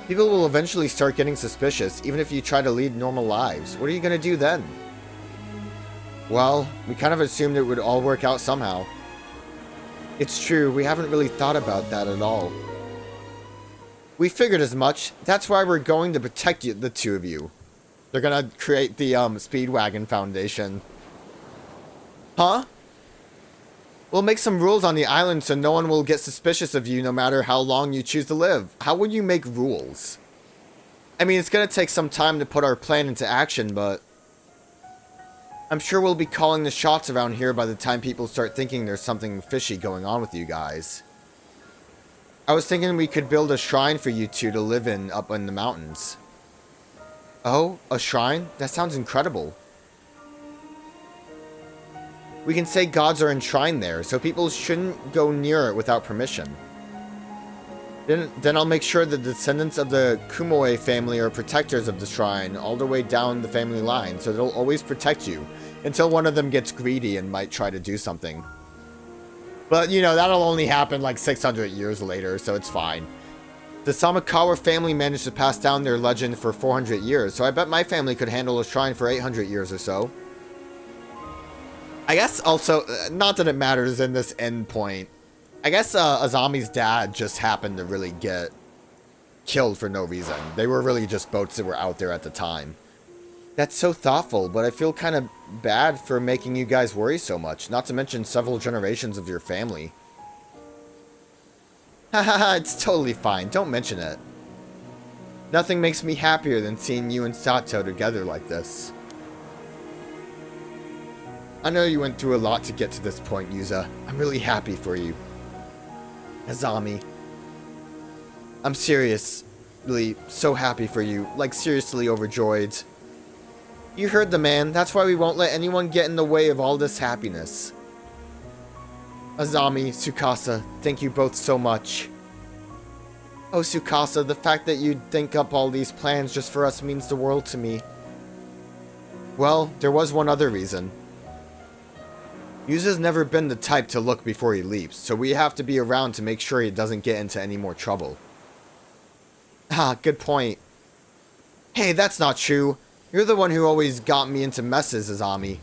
people will eventually start getting suspicious, even if you try to lead normal lives. What are you gonna do then? Well, we kind of assumed it would all work out somehow. It's true, we haven't really thought about that at all. We figured as much. That's why we're going to protect you, the two of you. They're gonna create the Speedwagon Foundation. Huh? We'll make some rules on the island so no one will get suspicious of you no matter how long you choose to live. How would you make rules? I mean, it's gonna take some time to put our plan into action, but... I'm sure we'll be calling the shots around here by the time people start thinking there's something fishy going on with you guys. I was thinking we could build a shrine for you two to live in up in the mountains. Oh, a shrine? That sounds incredible. We can say gods are enshrined there, so people shouldn't go near it without permission. Then I'll make sure the descendants of the Kumoi family are protectors of the shrine all the way down the family line, so they'll always protect you, until one of them gets greedy and might try to do something. But, you know, that'll only happen like 600 years later, so it's fine. The Samakawa family managed to pass down their legend for 400 years, so I bet my family could handle a shrine for 800 years or so. I guess also, not that it matters in this end point, I guess Azami's dad just happened to really get killed for no reason. They were really just boats that were out there at the time. That's so thoughtful, but I feel kind of bad for making you guys worry so much, not to mention several generations of your family. Hahaha, it's totally fine, don't mention it. Nothing makes me happier than seeing you and Sato together like this. I know you went through a lot to get to this point, Yuza. I'm really happy for you. Azami. I'm serious. Really, so happy for you. Like, seriously overjoyed. You heard the man. That's why we won't let anyone get in the way of all this happiness. Azami, Tsukasa, thank you both so much. Oh, Tsukasa, the fact that you'd think up all these plans just for us means the world to me. Well, there was one other reason. Yuza's never been the type to look before he leaps, so we have to be around to make sure he doesn't get into any more trouble. Ah, good point. Hey, that's not true. You're the one who always got me into messes, Azami.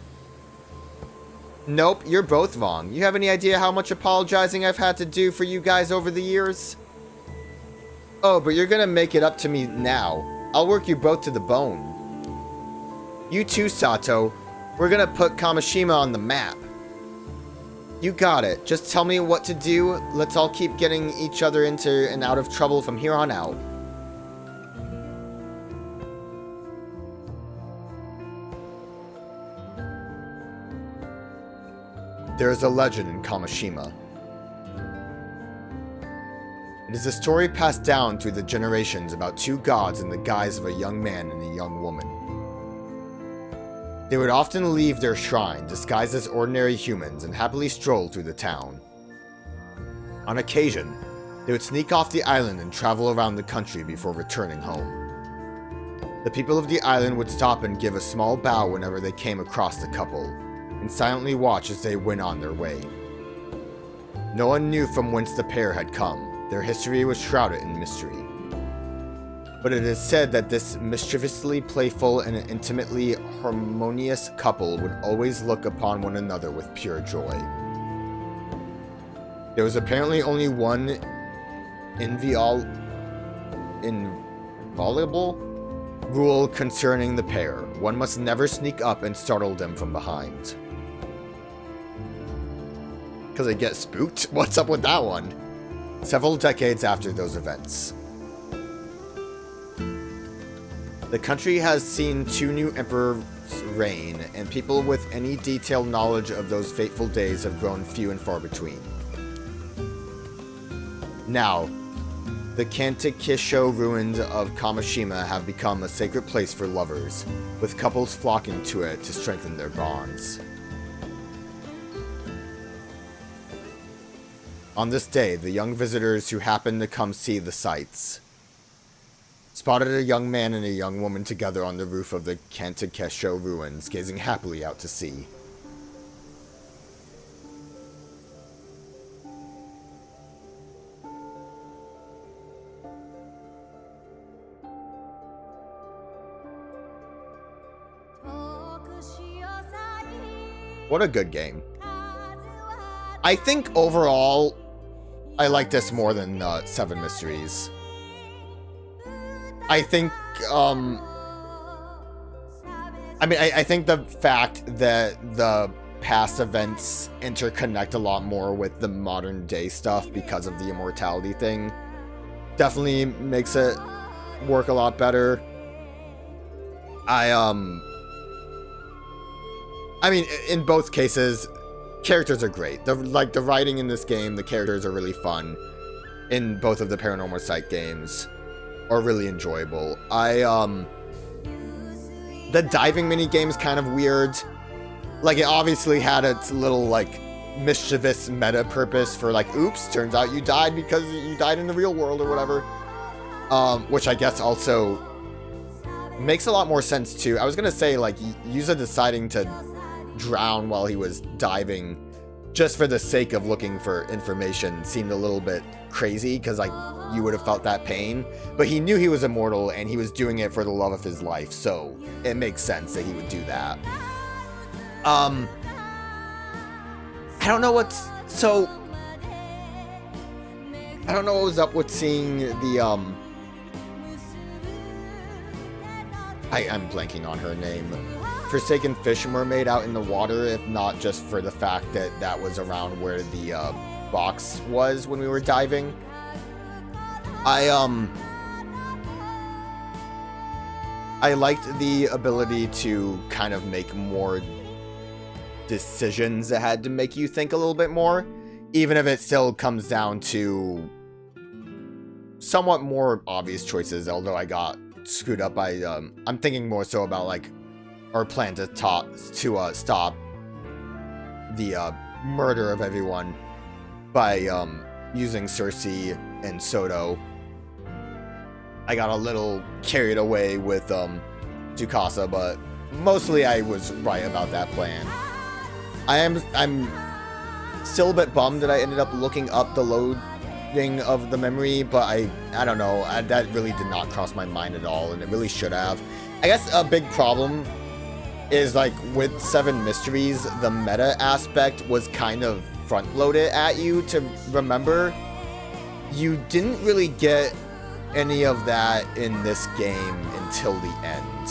Nope, you're both wrong. You have any idea how much apologizing I've had to do for you guys over the years? Oh, but you're gonna make it up to me now. I'll work you both to the bone. You too, Sato. We're gonna put Kameshima on the map. You got it. Just tell me what to do. Let's all keep getting each other into and out of trouble from here on out. There is a legend in Kameshima. It is a story passed down through the generations about two gods in the guise of a young man and a young woman. They would often leave their shrine disguised as ordinary humans and happily stroll through the town. On occasion, they would sneak off the island and travel around the country before returning home. The people of the island would stop and give a small bow whenever they came across the couple, and silently watch as they went on their way. No one knew from whence the pair had come. Their history was shrouded in mystery. But it is said that this mischievously playful and intimately harmonious couple would always look upon one another with pure joy. There was apparently only one inviolable rule concerning the pair. One must never sneak up and startle them from behind. Because they get spooked? What's up with that one? Several decades after those events, the country has seen 2 new emperors reign, and people with any detailed knowledge of those fateful days have grown few and far between. Now, the Kantekisho ruins of Kameshima have become a sacred place for lovers, with couples flocking to it to strengthen their bonds. On this day, the young visitors who happened to come see the sights spotted a young man and a young woman together on the roof of the Kantekisho ruins, gazing happily out to sea. What a good game. I think overall, I like this more than 7 Mysteries. I think, I think the fact that the past events interconnect a lot more with the modern day stuff because of the immortality thing definitely makes it work a lot better. In both cases, characters are great. The writing in this game, the characters are really fun. In both of the Paranormasight games, are really enjoyable. The diving mini game's kind of weird. Like, it obviously had its little, like, mischievous meta purpose for, like, oops, turns out you died because you died in the real world or whatever. Which I guess also makes a lot more sense too. I was gonna say, like, Yuza deciding to drown while he was diving just for the sake of looking for information seemed a little bit crazy, because, like, you would have felt that pain, but he knew he was immortal and he was doing it for the love of his life, so it makes sense that he would do that. I don't know what was up with seeing the I'm blanking on her name. Forsaken Fish Mermaid out in the water, if not just for the fact that that was around where the box was when we were diving. I liked the ability to kind of make more decisions that had to make you think a little bit more, even if it still comes down to somewhat more obvious choices, although I got screwed up by, I'm thinking more so about, like, our plan to stop the murder of everyone by using Cersei and Soto. I got a little carried away with Tsukasa, but mostly I was right about that plan. I'm still a bit bummed that I ended up looking up the loading of the memory, but I don't know, that really did not cross my mind at all, and it really should have. I guess a big problem is, like, with 7 Mysteries, the meta aspect was kind of front-loaded at you to remember. You didn't really get any of that in this game until the end,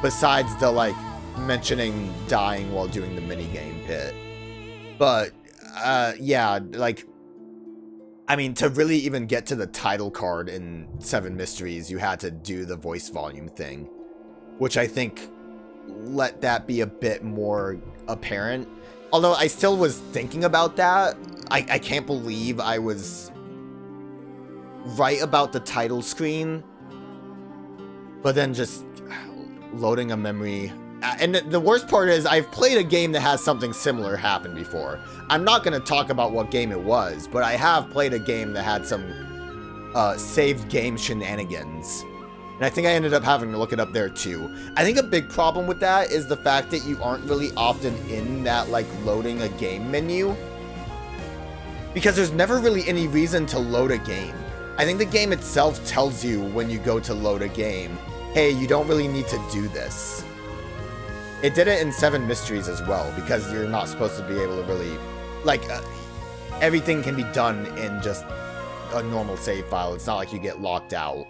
besides the, like, mentioning dying while doing the minigame pit. But, yeah, like, I mean, to really even get to the title card in 7 Mysteries, you had to do the voice volume thing, which I think let that be a bit more apparent. Although I still was thinking about that. I can't believe I was right about the title screen, but then just loading a memory. And the worst part is I've played a game that has something similar happen before. I'm not going to talk about what game it was, but I have played a game that had some saved game shenanigans. And I think I ended up having to look it up there too. I think a big problem with that is the fact that you aren't really often in that, like, loading a game menu, because there's never really any reason to load a game. I think the game itself tells you when you go to load a game, hey, you don't really need to do this. It did it in 7 Mysteries as well, because you're not supposed to be able to really, like, everything can be done in just a normal save file. It's not like you get locked out.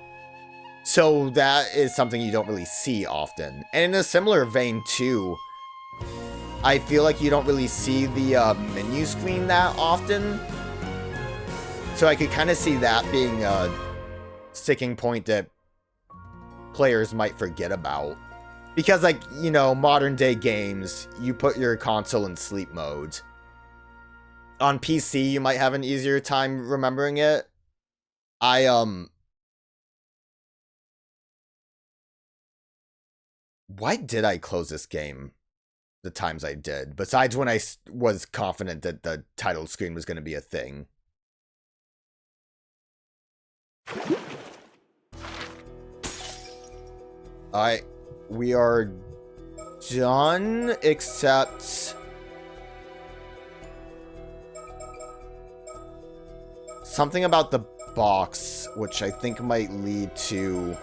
So that is something you don't really see often. And in a similar vein too, I feel like you don't really see the menu screen that often. So I could kind of see that being a sticking point that players might forget about. Because, like, you know, modern day games, you put your console in sleep mode. On PC, you might have an easier time remembering it. Why did I close this game the times I did? Besides when I was confident that the title screen was going to be a thing. Alright, we are done, except something about the box, which I think might lead to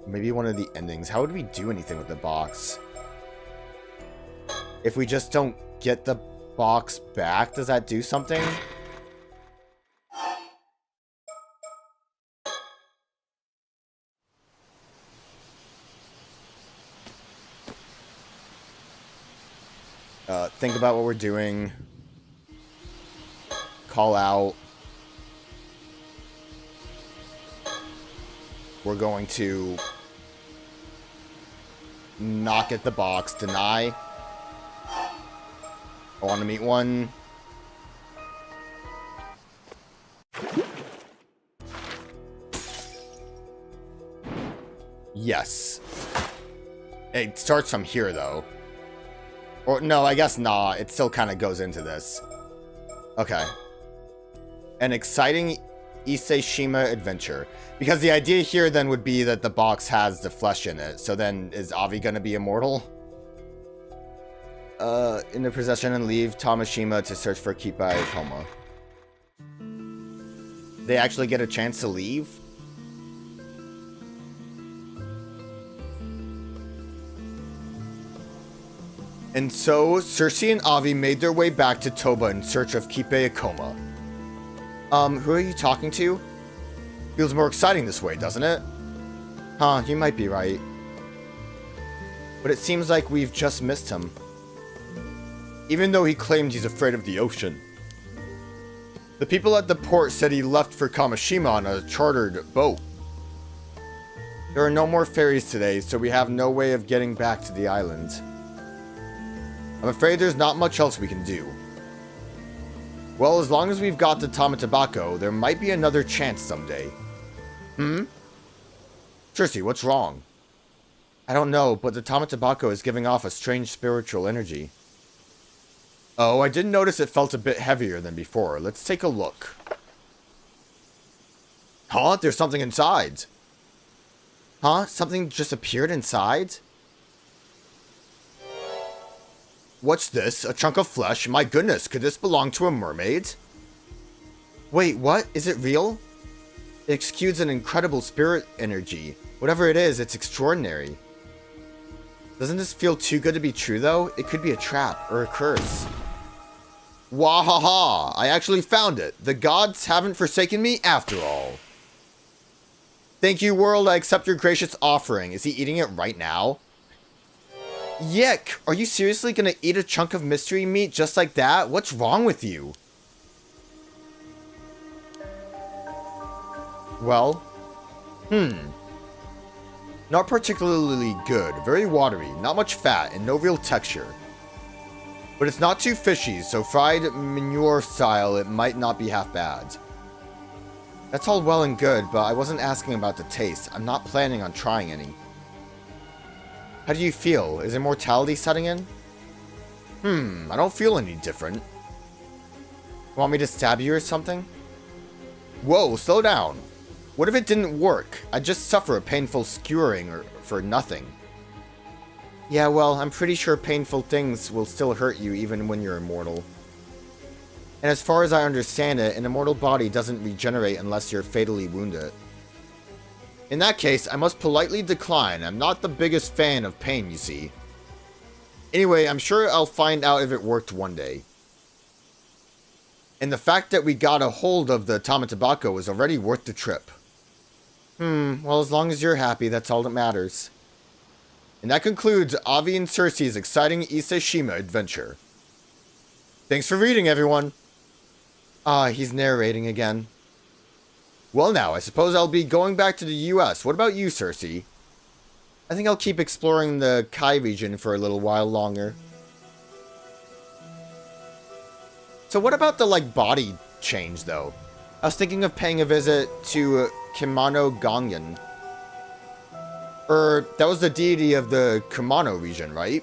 maybe one of the endings. How would we do anything with the box? If we just don't get the box back, does that do something? Think about what we're doing. Call out. We're going to knock at the box. Deny. I want to meet one. Yes. It starts from here, though. Or, no, I guess not. It still kind of goes into this. Okay. An exciting Ise-Shima adventure. Because the idea here then would be that the box has the flesh in it. So then, is Avi gonna be immortal? In the possession and leave Kameshima to search for Kipai Koma. They actually get a chance to leave? And so, Cersei and Avi made their way back to Toba in search of Kipai Koma. Who are you talking to? Feels more exciting this way, doesn't it? Huh, you might be right. But it seems like we've just missed him. Even though he claimed he's afraid of the ocean. The people at the port said he left for Kameshima on a chartered boat. There are no more ferries today, so we have no way of getting back to the island. I'm afraid there's not much else we can do. Well, as long as we've got the Tamatabako, there might be another chance someday. Cersei, what's wrong? I don't know, but the Tamatabako is giving off a strange spiritual energy. Oh, I did notice it felt a bit heavier than before. Let's take a look. Huh? There's something inside. Huh? Something just appeared inside? What's this? A chunk of flesh? My goodness, could this belong to a mermaid? Wait, what? Is it real? It exudes an incredible spirit energy. Whatever it is, it's extraordinary. Doesn't this feel too good to be true, though? It could be a trap or a curse. Wahaha! I actually found it. The gods haven't forsaken me after all. Thank you, world. I accept your gracious offering. Is he eating it right now? Yick! Are you seriously gonna eat a chunk of mystery meat just like that? What's wrong with you? Well, not particularly good. Very watery, not much fat, and no real texture. But it's not too fishy, so fried manure style, it might not be half bad. That's all well and good, but I wasn't asking about the taste. I'm not planning on trying any. How do you feel? Is immortality setting in? I don't feel any different. Want me to stab you or something? Whoa, slow down. What if it didn't work? I'd just suffer a painful skewering for nothing. Yeah, well, I'm pretty sure painful things will still hurt you even when you're immortal. And as far as I understand it, an immortal body doesn't regenerate unless you're fatally wounded. In that case, I must politely decline. I'm not the biggest fan of pain, you see. Anyway, I'm sure I'll find out if it worked one day. And the fact that we got a hold of the Tamatabako is already worth the trip. Well, as long as you're happy, that's all that matters. And that concludes Avi and Circe's exciting Ise-Shima adventure. Thanks for reading, everyone. He's narrating again. Well now, I suppose I'll be going back to the US. What about you, Circe? I think I'll keep exploring the Kai region for a little while longer. So what about the, body change, though? I was thinking of paying a visit to Kimono Gongen. That was the deity of the Kimono region, right?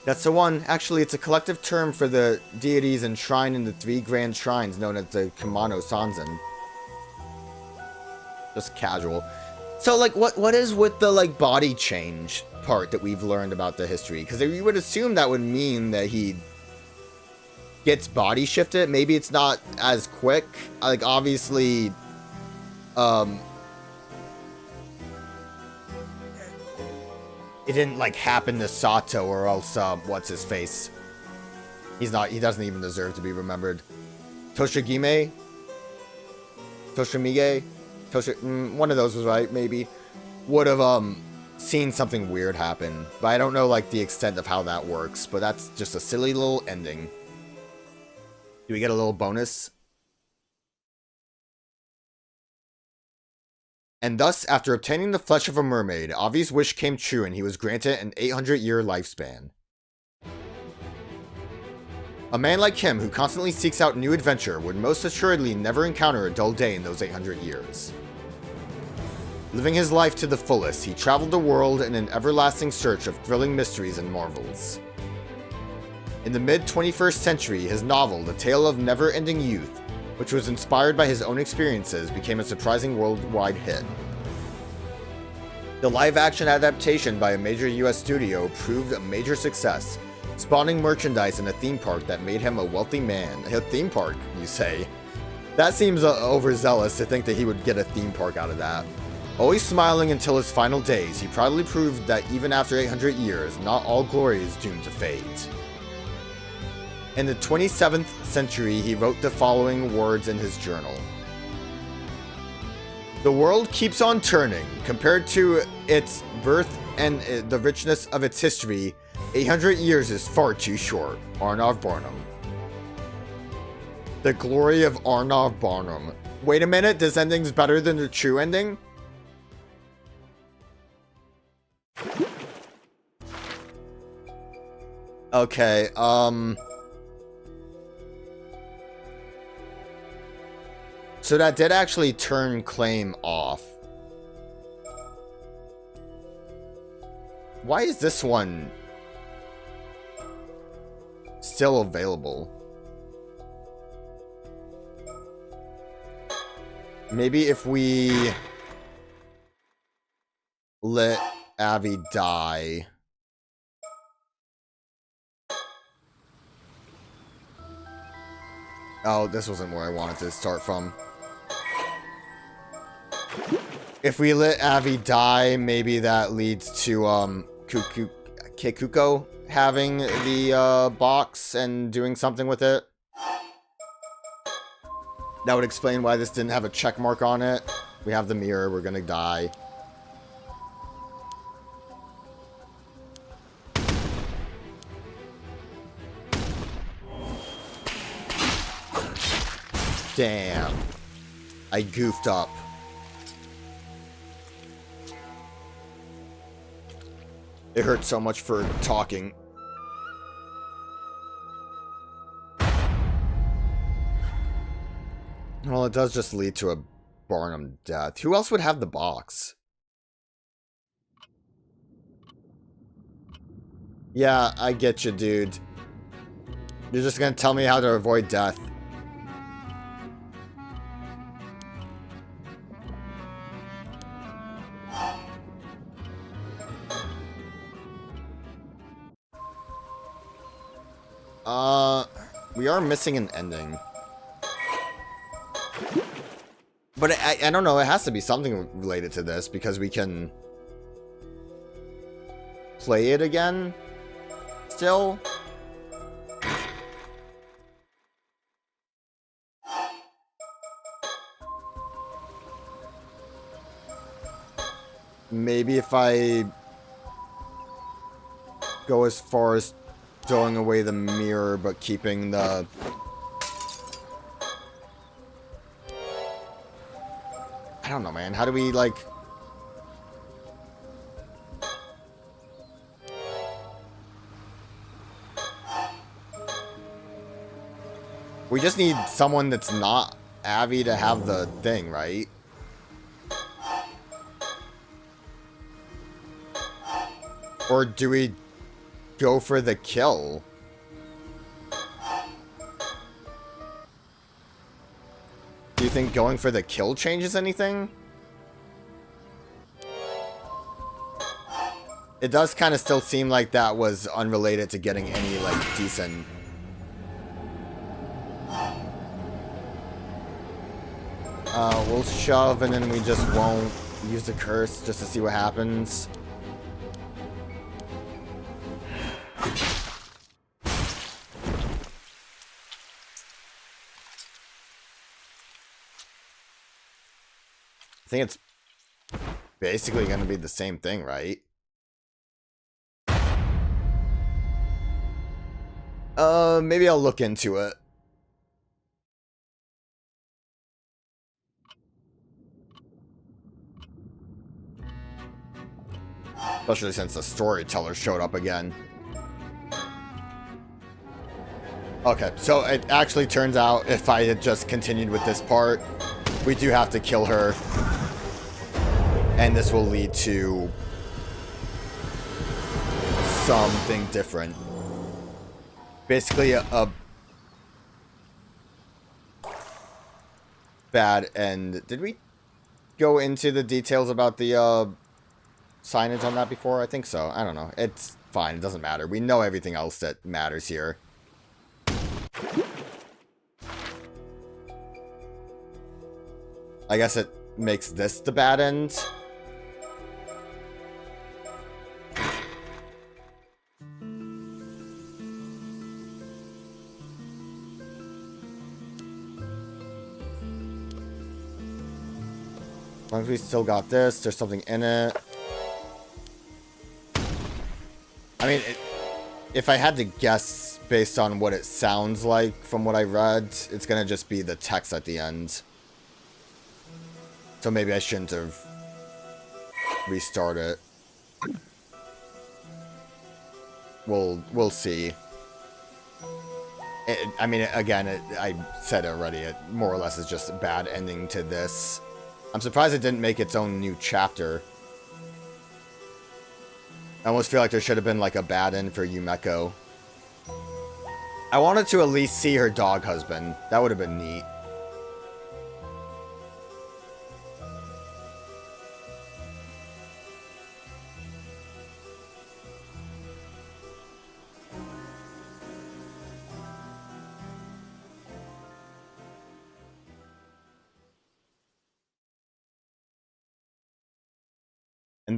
That's the one. Actually, it's a collective term for the deities enshrined in the 3 grand shrines known as the Kimono Sanzen. Just casual. So, what is with the, body change part that we've learned about the history? Because you would assume that would mean that he gets body shifted. Maybe it's not as quick. Obviously, it didn't, happen to Sato or else, what's his face? He doesn't even deserve to be remembered. Toshimige? One of those was right, maybe. Would have, seen something weird happen. But I don't know, the extent of how that works. But that's just a silly little ending. Do we get a little bonus? And thus, after obtaining the flesh of a mermaid, Avi's wish came true and he was granted an 800-year lifespan. A man like him, who constantly seeks out new adventure, would most assuredly never encounter a dull day in those 800 years. Living his life to the fullest, he traveled the world in an everlasting search of thrilling mysteries and marvels. In the mid-21st century, his novel, The Tale of Never-Ending Youth, which was inspired by his own experiences, became a surprising worldwide hit. The live-action adaptation by a major US studio proved a major success, spawning merchandise in a theme park that made him a wealthy man. A theme park, you say? That seems overzealous to think that he would get a theme park out of that. Always smiling until his final days, he proudly proved that even after 800 years, not all glory is doomed to fade. In the 27th century, he wrote the following words in his journal. The world keeps on turning. Compared to its birth and the richness of its history, 800 years is far too short. Arnav Barnum. The glory of Arnav Barnum. Wait a minute, this ending's better than the true ending? Okay, so that did actually turn claim off. Why is this one still available? Maybe if we let Avi die. Oh, this wasn't where I wanted to start from. If we let Avi die, maybe that leads to Kikuko having the box and doing something with it. That would explain why this didn't have a check mark on it. We have the mirror, we're gonna die. Damn. I goofed up. It hurt so much for talking. Well, it does just lead to a Barnum death. Who else would have the box? Yeah, I get you, dude. You're just gonna tell me how to avoid death. We are missing an ending. But I don't know, it has to be something related to this, because we can play it again still. Maybe if I go as far as throwing away the mirror, but keeping the... I don't know, man. How do we, like... We just need someone that's not Avi to have the thing, right? Or do we go for the kill? Do you think going for the kill changes anything? It does kind of still seem like that was unrelated to getting any, like, decent... we'll shove and then we just won't use the curse just to see what happens. I think it's basically going to be the same thing, right? Maybe I'll look into it. Especially since the storyteller showed up again. Okay, so it actually turns out if I had just continued with this part, we do have to kill her. And this will lead to something different. Basically a bad end. Did we go into the details about the signage on that before? I think so. I don't know. It's fine. It doesn't matter. We know everything else that matters here. I guess it makes this the bad end. As long as we still got this, there's something in it. I mean, if I had to guess based on what it sounds like from what I read, it's gonna just be the text at the end. So maybe I shouldn't have restarted. We'll see. I mean, again, I said it already. It more or less is just a bad ending to this. I'm surprised it didn't make its own new chapter. I almost feel like there should have been like a bad end for Yumeko. I wanted to at least see her dog husband. That would have been neat.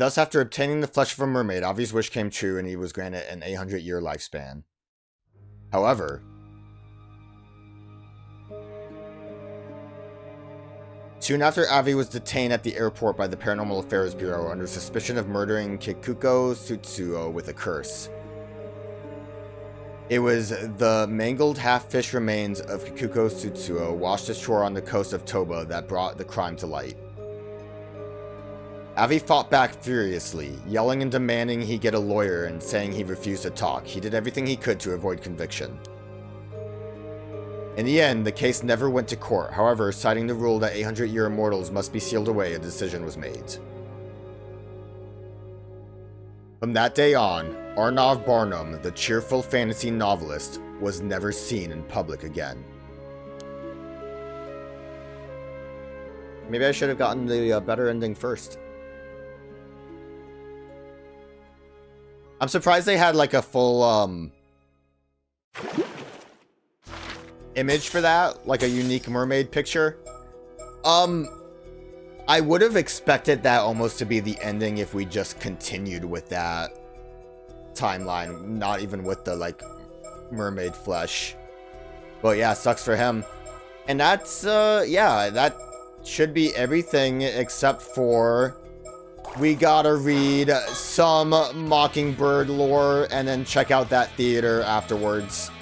And thus, after obtaining the flesh of a mermaid, Avi's wish came true and he was granted an 800-year lifespan. However, soon after, Avi was detained at the airport by the Paranormal Affairs Bureau under suspicion of murdering Kikuko Tsutsuo with a curse. It was the mangled half-fish remains of Kikuko Tsutsuo washed ashore on the coast of Toba that brought the crime to light. Avi fought back furiously, yelling and demanding he get a lawyer and saying he refused to talk. He did everything he could to avoid conviction. In the end, the case never went to court. However, citing the rule that 800-year immortals must be sealed away, a decision was made. From that day on, Arnav Barnum, the cheerful fantasy novelist, was never seen in public again. Maybe I should have gotten the better ending first. I'm surprised they had like a full image for that, like a unique mermaid picture. I would have expected that almost to be the ending if we just continued with that timeline, not even with the like mermaid flesh. But yeah, sucks for him. And that's yeah, that should be everything except for we gotta read some Mockingbird lore and then check out that theater afterwards.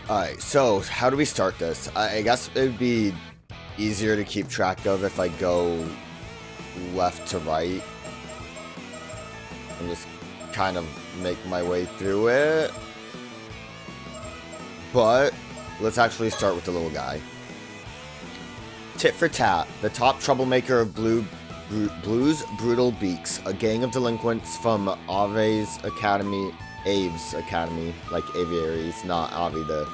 Alright, so how do we start this? I guess it would be easier to keep track of if I go left to right and just kind of make my way through it. But let's actually start with the little guy. Tit for Tat, the top troublemaker of Blue's Brutal Beaks, a gang of delinquents from Avi's Academy, like aviaries, not Avi the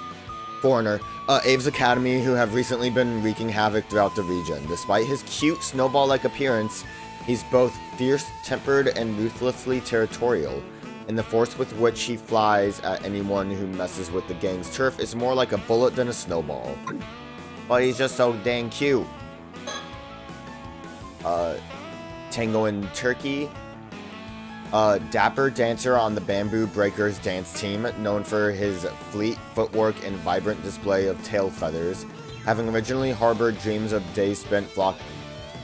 foreigner, Abe's Academy, who have recently been wreaking havoc throughout the region. Despite his cute Snowball-like appearance, he's both fierce-tempered and ruthlessly territorial, and the force with which he flies at anyone who messes with the gang's turf is more like a bullet than a snowball. But he's just so dang cute. Tango and Turkey, dapper dancer on the Bamboo Breakers dance team, known for his fleet footwork and vibrant display of tail feathers. Having originally harbored dreams of days spent flocked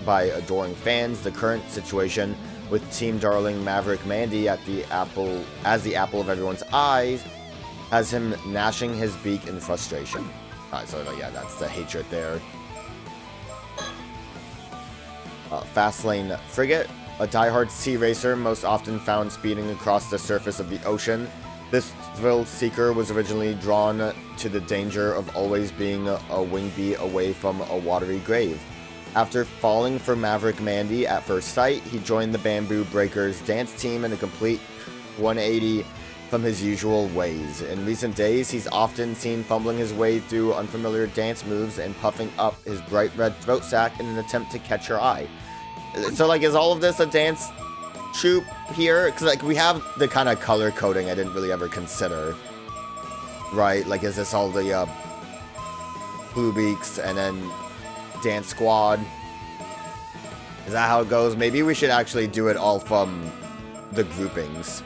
by adoring fans, the current situation with team darling Maverick Mandy as the apple of everyone's eyes has him gnashing his beak in frustration. Alright, so yeah, that's the hatred there. Fastlane Frigate, a diehard sea racer most often found speeding across the surface of the ocean. This thrill seeker was originally drawn to the danger of always being a wing beat away from a watery grave. After falling for Maverick Mandy at first sight, he joined the Bamboo Breakers dance team in a complete 180 from his usual ways. In recent days, he's often seen fumbling his way through unfamiliar dance moves and puffing up his bright red throat sack in an attempt to catch your eye. So, like, is all of this a dance troupe here? Because, like, we have the kind of color coding I didn't really ever consider. Right? Like, is this all the Blue Beaks and then Dance Squad? Is that how it goes? Maybe we should actually do it all from the groupings.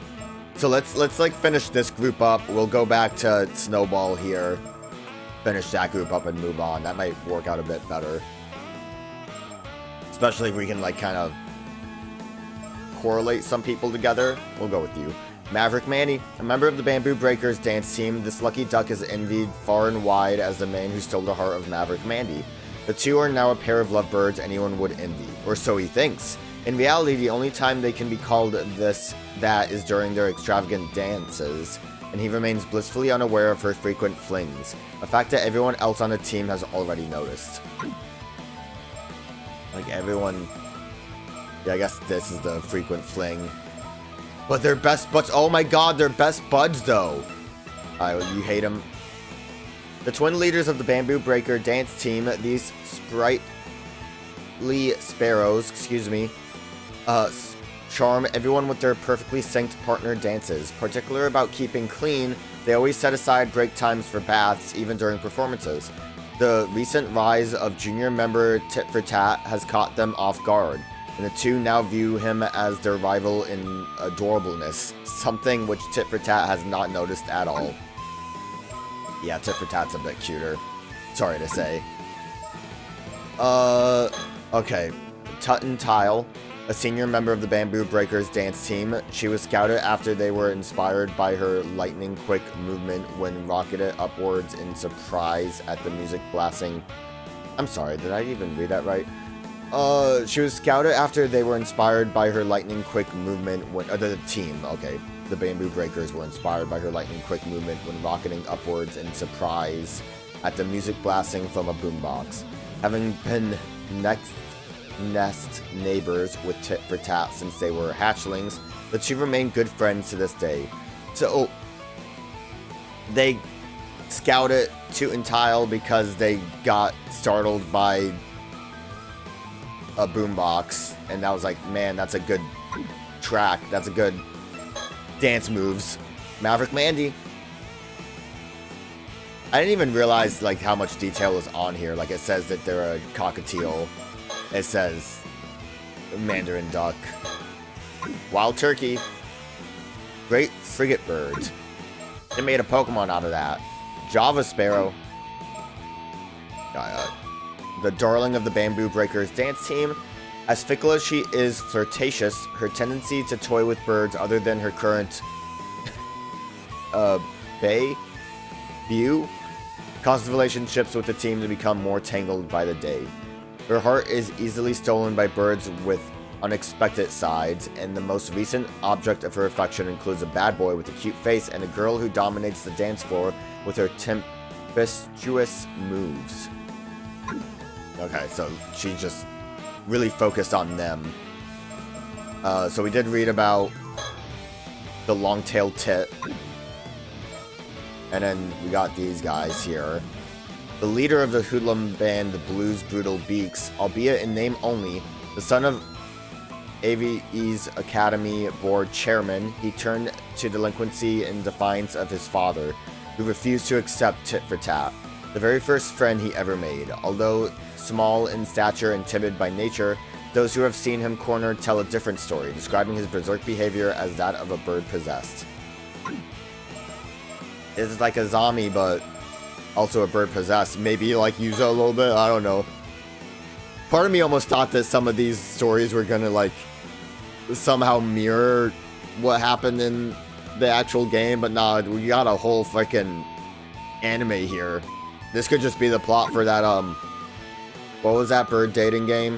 So let's like finish this group up. We'll go back to Snowball here, finish that group up and move on. That might work out a bit better. Especially if we can like kind of correlate some people together. We'll go with you. Maverick Mandy, a member of the Bamboo Breakers dance team, this lucky duck is envied far and wide as the man who stole the heart of Maverick Mandy. The two are now a pair of lovebirds anyone would envy, or so he thinks. In reality, the only time they can be called that is during their extravagant dances, and he remains blissfully unaware of her frequent flings, a fact that everyone else on the team has already noticed. Like everyone, yeah, I guess this is the frequent fling. But they're best buds, oh my god, they're best buds though. You hate them. The twin leaders of the Bamboo Breaker dance team, these sprightly sparrows, charm everyone with their perfectly synced partner dances. Particular about keeping clean, they always set aside break times for baths, even during performances. The recent rise of junior member Tit for Tat has caught them off guard. and the two now view him as their rival in adorableness, something which Tit for Tat has not noticed at all. Yeah, Tit for Tat's a bit cuter. Sorry to say. Okay. Tutton Tile, a senior member of the Bamboo Breakers dance team. She was scouted after they were inspired by her lightning-quick movement when rocketed upwards in surprise at the music blasting. I'm sorry, did I even read that right? She was scouted after they were inspired by her lightning-quick movement when... the team, okay. The Bamboo Breakers were inspired by her lightning-quick movement when rocketing upwards in surprise at the music blasting from a boombox. Having been nest neighbors with Tit for Tat since they were hatchlings, the two remain good friends to this day. So, they scouted Toot and Tile because they got startled by a boombox, and that was like, man, that's a good track, that's a good dance moves. Maverick Mandy. I didn't even realize like how much detail is on here. Like it says that they're a cockatiel. It says Mandarin duck. Wild turkey. Great frigate bird. They made a Pokemon out of that. Java sparrow. The darling of the Bamboo Breakers dance team. As fickle as she is flirtatious, her tendency to toy with birds other than her current view causes relationships with the team to become more tangled by the day. Her heart is easily stolen by birds with unexpected sides, and the most recent object of her affection includes a bad boy with a cute face and a girl who dominates the dance floor with her tempestuous moves. Okay, so she just really focused on them. So we did read about the long-tailed tit. And then we got these guys here. The leader of the hoodlum band, the Blues Brutal Beaks, albeit in name only, the son of AVE's Academy Board Chairman, he turned to delinquency in defiance of his father, who refused to accept Tit for Tat, the very first friend he ever made. Although small in stature and timid by nature, those who have seen him cornered tell a different story, describing his berserk behavior as that of a bird possessed. It's like a zombie, but also a bird possessed. Maybe like Yuza a little bit, I don't know. Part of me almost thought that some of these stories were gonna like somehow mirror what happened in the actual game, but nah, we got a whole freaking anime here. This could just be the plot for that, what was that bird dating game?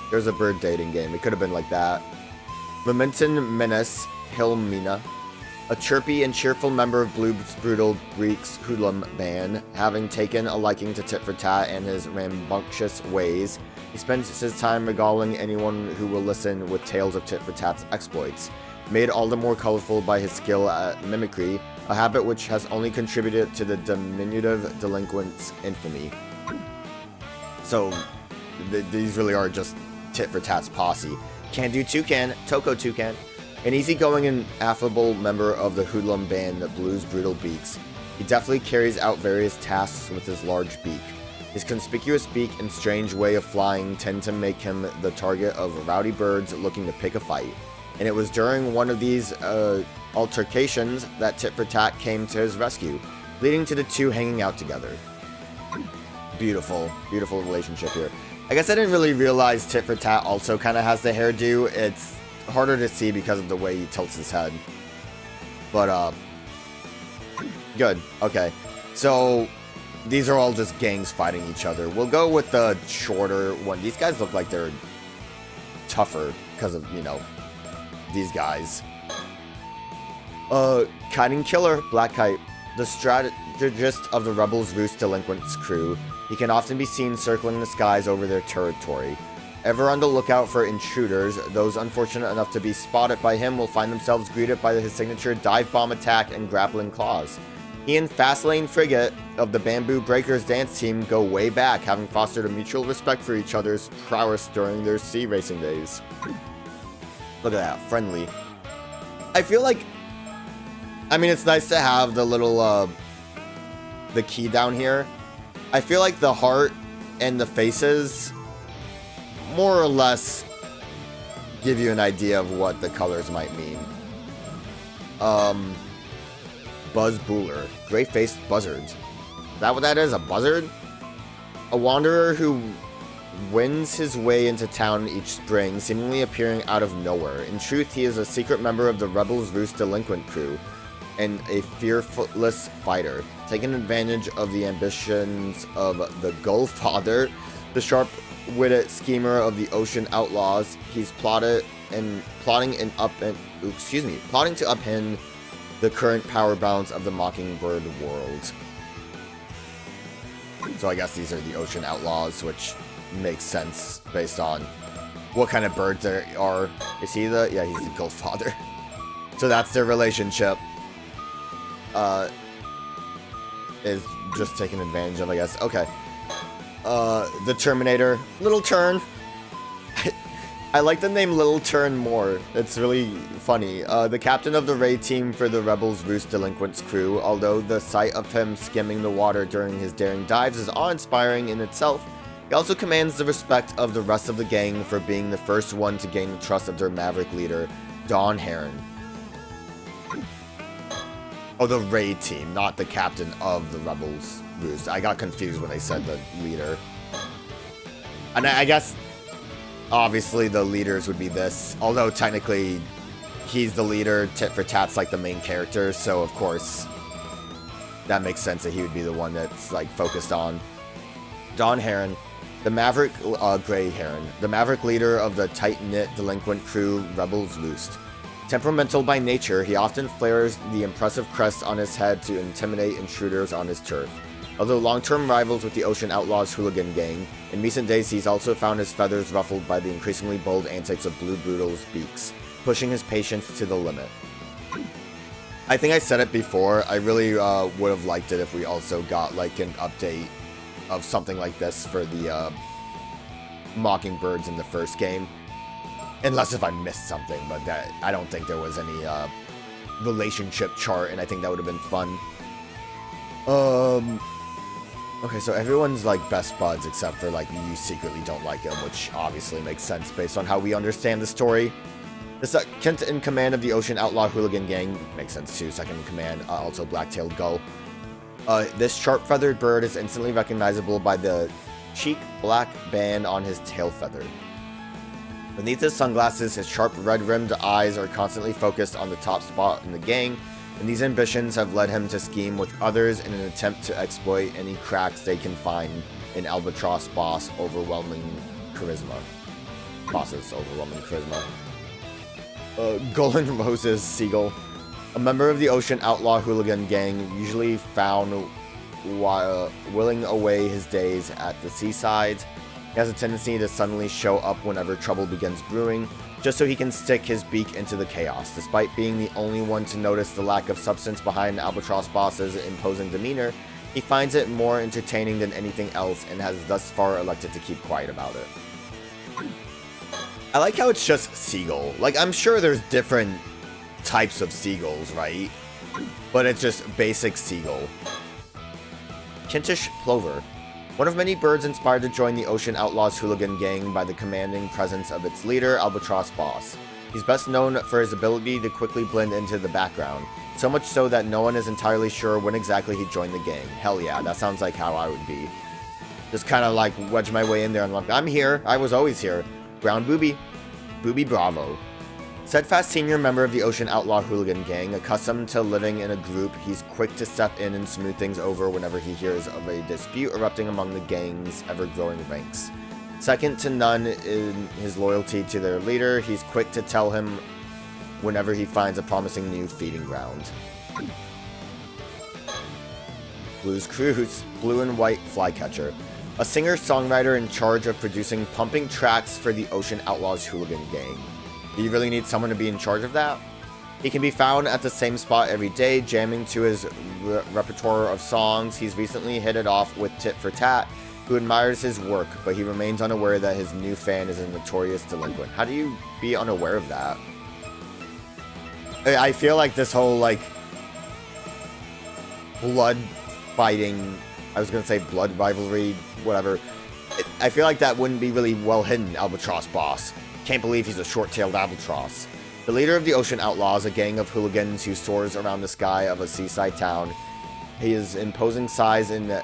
There's a bird dating game. It could have been like that. Momentin Menace Hilmina, a chirpy and cheerful member of Blues Brutal Beaks hoodlum band, having taken a liking to Tit for Tat and his rambunctious ways, he spends his time regaling anyone who will listen with tales of Tit for Tat's exploits, made all the more colorful by his skill at mimicry, a habit which has only contributed to the diminutive delinquent's infamy. So, these really are just Tit for Tat's posse. Can Do Toucan, Toko Toucan, an easygoing and affable member of the hoodlum band, the Blues Brutal Beaks. He deftly carries out various tasks with his large beak. His conspicuous beak and strange way of flying tend to make him the target of rowdy birds looking to pick a fight. And it was during one of these altercations that Tit for Tat came to his rescue, leading to the two hanging out together. Beautiful, beautiful relationship here. I guess I didn't really realize Tit for Tat also kind of has the hairdo. It's harder to see because of the way he tilts his head. But, good. Okay. So, these are all just gangs fighting each other. We'll go with the shorter one. These guys look like they're tougher because of, you know, these guys. Kiting Killer, Black Kite, the strategist of the Rebels Roost Delinquents crew. He can often be seen circling the skies over their territory. Ever on the lookout for intruders, those unfortunate enough to be spotted by him will find themselves greeted by his signature dive bomb attack and grappling claws. He and Fastlane Frigate of the Bamboo Breakers dance team go way back, having fostered a mutual respect for each other's prowess during their sea racing days. Look at that, friendly. I feel like, I mean, it's nice to have the little, the key down here. I feel like the heart and the faces more or less give you an idea of what the colors might mean. Buzz Buller. Gray-faced buzzards. Is that what that is? A buzzard? A wanderer who wins his way into town each spring, seemingly appearing out of nowhere. In truth, he is a secret member of the Rebels Roost delinquent crew, and a fearless fighter. Taking advantage of the ambitions of the Gullfather, the sharp-witted schemer of the ocean outlaws, he's plotting to upend the current power balance of the Mockingbird world. So I guess these are the ocean outlaws, which makes sense based on what kind of birds there are. Is he the... Yeah, he's the Gullfather. So that's their relationship. Is just taken advantage of, I guess. Okay. The Terminator. Little Turn. I like the name Little Turn more. It's really funny. The captain of the raid team for the Rebels Roost Delinquents crew, although the sight of him skimming the water during his daring dives is awe-inspiring in itself, he also commands the respect of the rest of the gang for being the first one to gain the trust of their maverick leader, Dawn Heron. Oh, the raid team, not the captain of the Rebels Roost. I got confused when I said the leader. And I guess, obviously, the leaders would be this. Although, technically, he's the leader, tit for tat's like the main character. So, of course, that makes sense that he would be the one that's, like, focused on. Dawn Heron, the maverick, Gray Heron, the maverick leader of the tight-knit delinquent crew, Rebels Roost. Temperamental by nature, he often flares the impressive crest on his head to intimidate intruders on his turf. Although long-term rivals with the Ocean Outlaws hooligan gang, in recent days he's also found his feathers ruffled by the increasingly bold antics of Blue Boodle's beaks, pushing his patience to the limit. I think I said it before, I really would have liked it if we also got like an update of something like this for the Mockingbirds in the first game. Unless if I missed something, but that I don't think there was any relationship chart, and I think that would have been fun. Okay, so everyone's like best buds except for like you secretly don't like him, which obviously makes sense based on how we understand the story. The second in command of the Ocean Outlaw Hooligan Gang makes sense too. Second in command, also black-tailed gull. This sharp-feathered bird is instantly recognizable by the cheek black band on his tail feather. Beneath his sunglasses, his sharp red-rimmed eyes are constantly focused on the top spot in the gang, and these ambitions have led him to scheme with others in an attempt to exploit any cracks they can find in Albatross Boss's overwhelming charisma. Golan Rose's Seagull. A member of the Ocean Outlaw Hooligan Gang, usually found while willing away his days at the seaside. He has a tendency to suddenly show up whenever trouble begins brewing, just so he can stick his beak into the chaos. Despite being the only one to notice the lack of substance behind Albatross Boss's imposing demeanor, he finds it more entertaining than anything else and has thus far elected to keep quiet about it. I like how it's just seagull. Like, I'm sure there's different types of seagulls, right? But it's just basic seagull. Kintish Plover. One of many birds inspired to join the Ocean Outlaws Hooligan Gang by the commanding presence of its leader, Albatross Boss. He's best known for his ability to quickly blend into the background, so much so that no one is entirely sure when exactly he joined the gang. Hell yeah, that sounds like how I would be. Just kind of like wedge my way in there and like, I'm here, I was always here. Brown Booby. Booby Bravo. Steadfast senior member of the Ocean Outlaw Hooligan Gang, accustomed to living in a group, he's quick to step in and smooth things over whenever he hears of a dispute erupting among the gang's ever-growing ranks. Second to none in his loyalty to their leader, he's quick to tell him whenever he finds a promising new feeding ground. Blues Cruise, Blue and White Flycatcher. A singer-songwriter in charge of producing pumping tracks for the Ocean Outlaws Hooligan Gang. Do you really need someone to be in charge of that? He can be found at the same spot every day, jamming to his repertoire of songs. He's recently hit it off with Tit for Tat, who admires his work, but he remains unaware that his new fan is a notorious delinquent. How do you be unaware of that? I feel like this whole, like, blood fighting, I was gonna say blood rivalry, whatever. I feel like that wouldn't be really well hidden, Albatross Boss. Can't believe he's a short-tailed albatross. The leader of the Ocean Outlaws, a gang of hooligans who soars around the sky of a seaside town. His imposing size and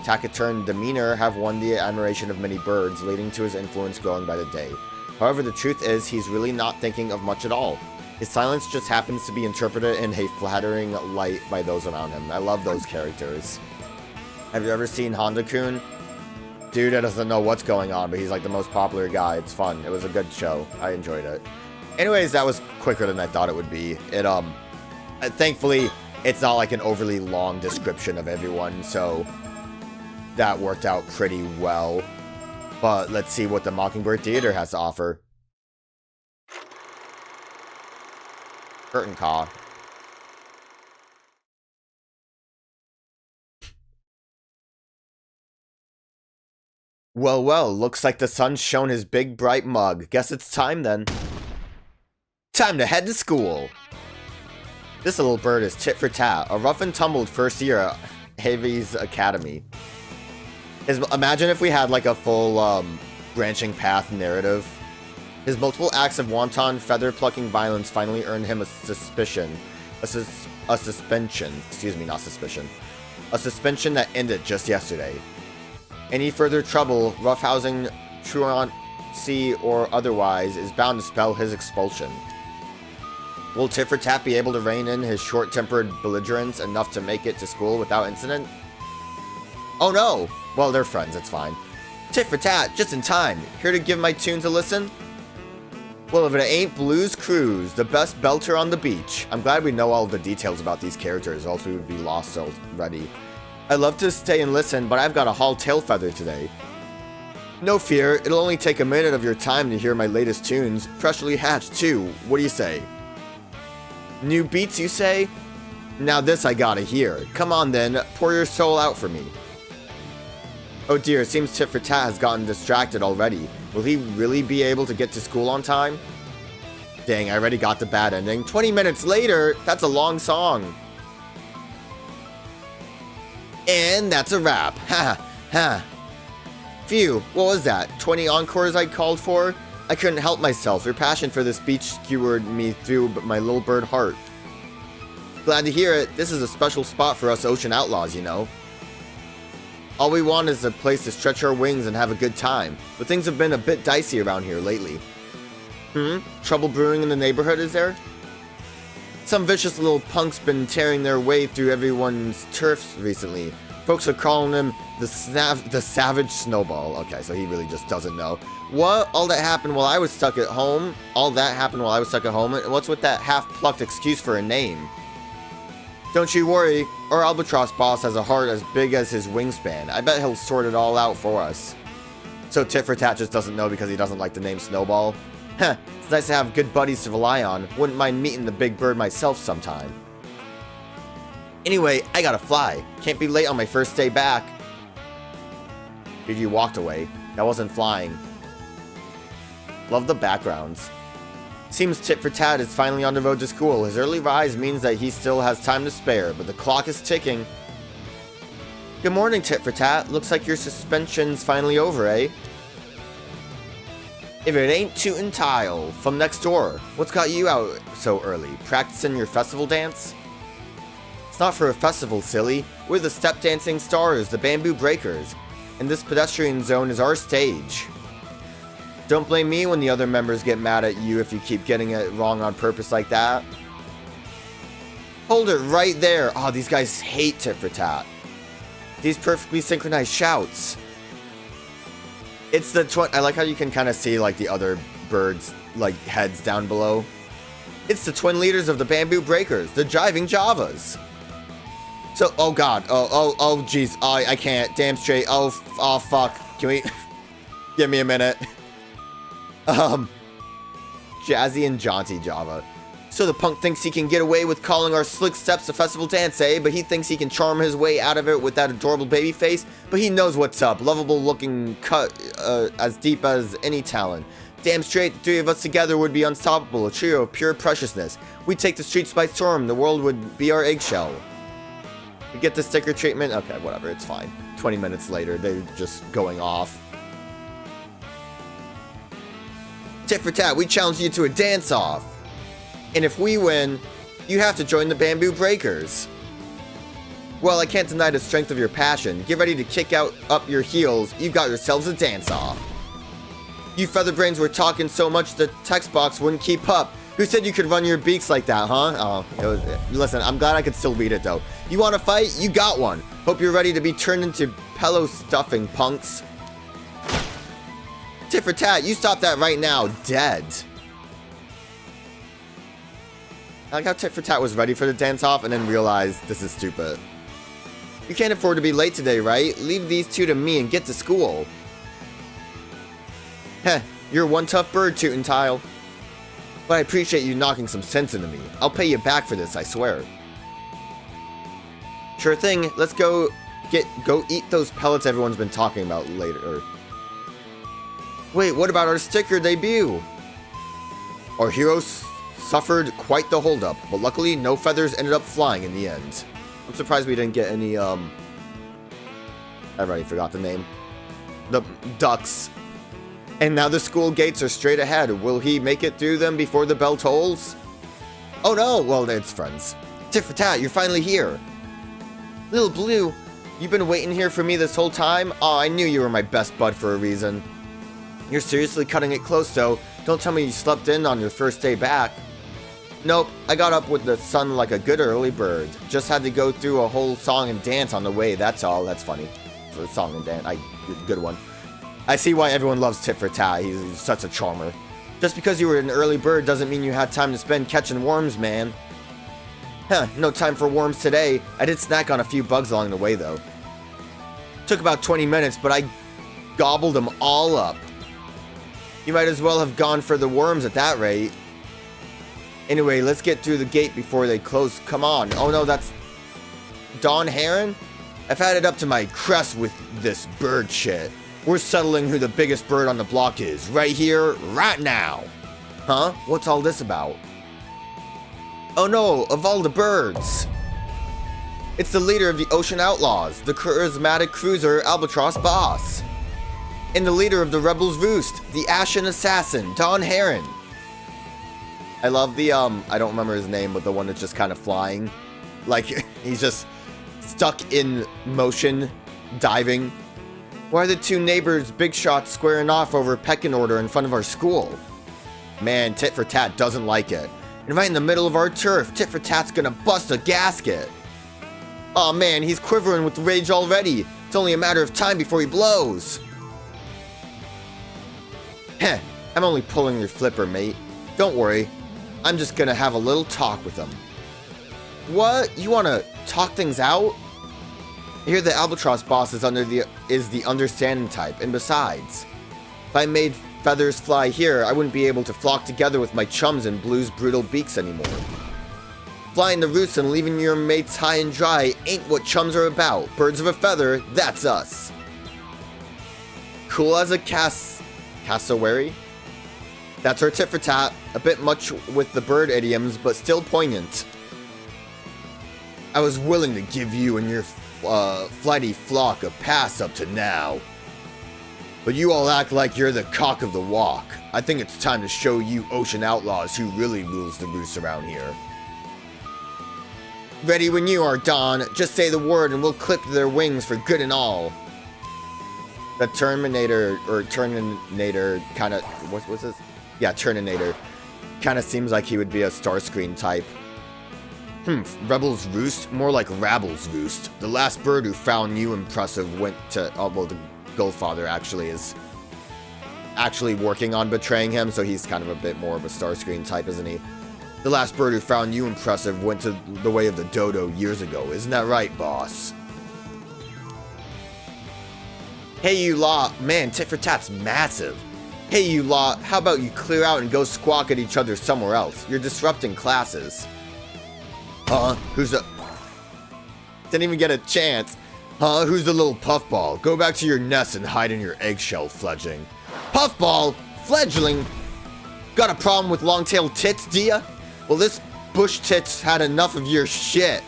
taciturn demeanor have won the admiration of many birds, leading to his influence growing by the day. However, the truth is, he's really not thinking of much at all. His silence just happens to be interpreted in a flattering light by those around him. I love those characters. Have you ever seen Honda-kun? Dude that doesn't know what's going on, but he's like the most popular guy. It's fun. It was a good show. I enjoyed it. Anyways, that was quicker than I thought it would be. Thankfully, it's not like an overly long description of everyone, so that worked out pretty well. But let's see what the Mockingbird Theater has to offer. Curtain call. Well, well, looks like the sun's shown his big bright mug. Guess it's time then. Time to head to school. This little bird is tit for tat, a rough and tumbled first year at Heavy's Academy. Imagine if we had like a full branching path narrative. His multiple acts of wanton feather-plucking violence finally earned him a suspension that ended just yesterday. Any further trouble, roughhousing, truancy, or otherwise, is bound to spell his expulsion. Will Tit for Tat be able to rein in his short-tempered belligerence enough to make it to school without incident? Oh no! Well, they're friends, it's fine. Tit for Tat, just in time. Here to give my tunes a listen? Well, if it ain't Blues Cruise, the best belter on the beach. I'm glad we know all of the details about these characters, or else we would be lost already. I'd love to stay and listen, but I've got a haul tail feather today. No fear, it'll only take a minute of your time to hear my latest tunes. Freshly hatched, too. What do you say? New beats, you say? Now this I gotta hear. Come on then, pour your soul out for me. Oh dear, it seems Tit for Tat has gotten distracted already. Will he really be able to get to school on time? Dang, I already got the bad ending. 20 minutes later? That's a long song. And that's a wrap. Ha ha. Phew, what was that? 20 encores I called for? I couldn't help myself. Your passion for this beach skewered me through my little bird heart. Glad to hear it. This is a special spot for us ocean outlaws, you know. All we want is a place to stretch our wings and have a good time, but things have been a bit dicey around here lately. Trouble brewing in the neighborhood, is there? Some vicious little punk's been tearing their way through everyone's turfs recently. Folks are calling him the Savage Snowball. Okay, so he really just doesn't know. What? All that happened while I was stuck at home? And what's with that half-plucked excuse for a name? Don't you worry, our albatross boss has a heart as big as his wingspan. I bet he'll sort it all out for us. So Tit for Tat just doesn't know because he doesn't like the name Snowball? Heh, it's nice to have good buddies to rely on. Wouldn't mind meeting the big bird myself sometime. Anyway, I gotta fly. Can't be late on my first day back. Dude, you walked away. That wasn't flying. Love the backgrounds. Seems Tit for Tat is finally on the road to school. His early rise means that he still has time to spare, but the clock is ticking. Good morning, Tit for Tat. Looks like your suspension's finally over, eh? If it ain't Tootin' Tile from next door. What's got you out so early? Practicing your festival dance? It's not for a festival, silly. We're the step dancing stars, the bamboo breakers. And this pedestrian zone is our stage. Don't blame me when the other members get mad at you if you keep getting it wrong on purpose like that. Hold it right there. Oh, these guys hate Tit for Tat. These perfectly synchronized shouts. It's the I like how you can kind of see like the other birds like heads down below. It's the twin leaders of the Bamboo Breakers, the Jiving Javas. So, oh god, oh jeez, I can't. Damn straight. Oh fuck. Can we give me a minute? Jazzy and jaunty Java. So the punk thinks he can get away with calling our slick steps a festival dance, eh? But he thinks he can charm his way out of it with that adorable baby face. But he knows what's up. Lovable looking cut as deep as any talent. Damn straight, the three of us together would be unstoppable. A trio of pure preciousness. We'd take the streets by storm. The world would be our eggshell. We get the sticker treatment? Okay, whatever, it's fine. 20 minutes later, they're just going off. Tit for tat, we challenge you to a dance-off. And if we win, you have to join the Bamboo Breakers. Well, I can't deny the strength of your passion. Get ready to kick up your heels. You've got yourselves a dance-off. You featherbrains were talking so much the text box wouldn't keep up. Who said you could run your beaks like that, huh? Listen, I'm glad I could still read it, though. You want to fight? You got one. Hope you're ready to be turned into pillow stuffing, punks. Tit for tat, you stop that right now. Dead. I like how Tit for tat was ready for the dance-off and then realized this is stupid. You can't afford to be late today, right? Leave these two to me and get to school. Heh, you're one tough bird, Tootentile. But I appreciate you knocking some sense into me. I'll pay you back for this, I swear. Sure thing, let's go eat those pellets everyone's been talking about later. Wait, what about our sticker debut? Our heroes suffered quite the holdup, but luckily no feathers ended up flying in the end. I'm surprised we didn't get any, I already forgot the name. The ducks. And now the school gates are straight ahead. Will he make it through them before the bell tolls? Oh no! Well, it's friends. Tit for tat, you're finally here. Little Blue, you've been waiting here for me this whole time? Oh, I knew you were my best bud for a reason. You're seriously cutting it close, though. Don't tell me you slept in on your first day back. Nope, I got up with the sun like a good early bird. Just had to go through a whole song and dance on the way, that's all. That's funny. For a song and dance. Good one. I see why everyone loves Tit for tat. He's such a charmer. Just because you were an early bird doesn't mean you had time to spend catching worms, man. Huh, no time for worms today. I did snack on a few bugs along the way, though. Took about 20 minutes, but I gobbled them all up. You might as well have gone for the worms at that rate. Anyway, let's get through the gate before they close. Come on. Oh no, that's Dawn Heron? I've had it up to my crest with this bird shit. We're settling who the biggest bird on the block is. Right here, right now. Huh? What's all this about? Oh no, of all the birds. It's the leader of the Ocean Outlaws, the charismatic cruiser Albatross Boss. And the leader of the Rebels Roost, the Ashen Assassin, Dawn Heron. I love the, I don't remember his name, but the one that's just kind of flying. Like, he's just stuck in motion, diving. Why are the two neighbors big shots squaring off over pecking order in front of our school? Man, Tit for tat doesn't like it. And right in the middle of our turf, Tit for tat's gonna bust a gasket. Aw man, he's quivering with rage already. It's only a matter of time before he blows. Heh, I'm only pulling your flipper, mate. Don't worry, I'm just gonna have a little talk with him. What? You wanna talk things out? I hear the Albatross Boss is the understanding type, and besides, if I made feathers fly here, I wouldn't be able to flock together with my chums in Blue's brutal beaks anymore. Flying the roosts and leaving your mates high and dry ain't what chums are about. Birds of a feather, that's us. Cool as a cassowary? That's her tit for tat. A bit much with the bird idioms, but still poignant. I was willing to give you and your flighty flock a pass up to now. But you all act like you're the cock of the walk. I think it's time to show you ocean outlaws who really rules the roost around here. Ready when you are, Dawn. Just say the word and we'll clip their wings for good and all. The Terminator kind of, what's this? Yeah, Turninator. Kind of seems like he would be a Starscream type. Rebel's Roost? More like Rabble's Roost. The last bird who found you impressive went to... Oh, well, the Goldfather actually is actually working on betraying him, so he's kind of a bit more of a Starscream type, isn't he? The last bird who found you impressive went to the way of the dodo years ago. Isn't that right, boss? Hey, you lot. Man, Tit for tat's massive. Hey, you lot. How about you clear out and go squawk at each other somewhere else? You're disrupting classes. Huh? Who's the... Didn't even get a chance. Huh? Who's the little puffball? Go back to your nest and hide in your eggshell, fledgling. Puffball? Fledgling? Got a problem with long-tailed tits, do ya? Well, this bush tits had enough of your shit.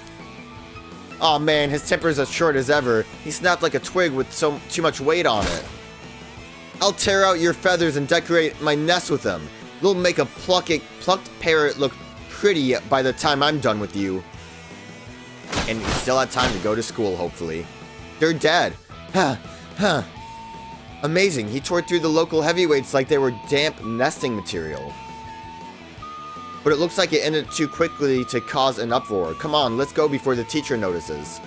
Aw man, his temper's as short as ever. He snapped like a twig with too much weight on it. I'll tear out your feathers and decorate my nest with them. It'll make a plucked parrot look pretty by the time I'm done with you. And you still have time to go to school, hopefully. They're dead. Huh. Amazing, he tore through the local heavyweights like they were damp nesting material. But it looks like it ended too quickly to cause an uproar. Come on, let's go before the teacher notices.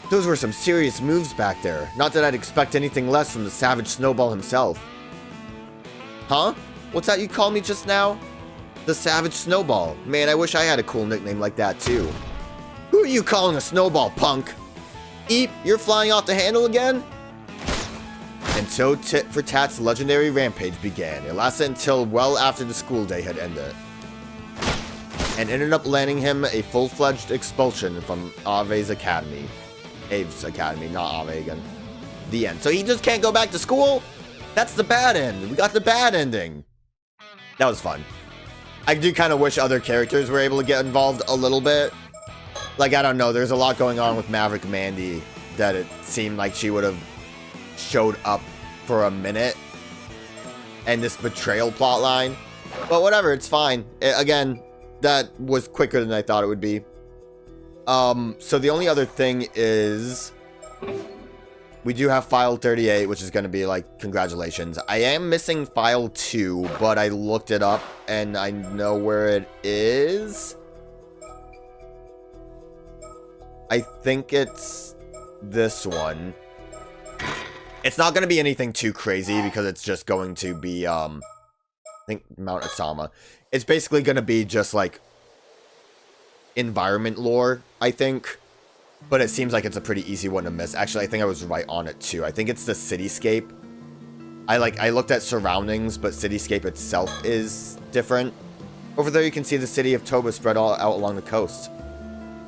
Those were some serious moves back there. Not that I'd expect anything less from the savage Snowball himself. Huh? What's that you called me just now? The savage Snowball. Man, I wish I had a cool nickname like that too. Who are you calling a Snowball, punk? Eep, you're flying off the handle again? And so Tit for Tat's legendary rampage began. It lasted until well after the school day had ended. And ended up landing him a full-fledged expulsion from Ave's academy. Ave's academy, not Ave again. The end. So he just can't go back to school? That's the bad end. We got the bad ending. That was fun. I do kind of wish other characters were able to get involved a little bit. Like, I don't know, there's a lot going on with Maverick Mandy that it seemed like she would have showed up for a minute. And this betrayal plotline. But whatever, it's fine. Again, that was quicker than I thought it would be. So the only other thing is we do have file 38, which is going to be like, congratulations. I am missing file 2, but I looked it up and I know where it is. I think it's this one. It's not going to be anything too crazy because it's just going to be, I think Mount Asama. It's basically going to be just like environment lore, I think. But it seems like it's a pretty easy one to miss. Actually, I think I was right on it too. I think it's the cityscape. I looked at surroundings, but cityscape itself is different. Over there you can see the city of Toba spread all out along the coast.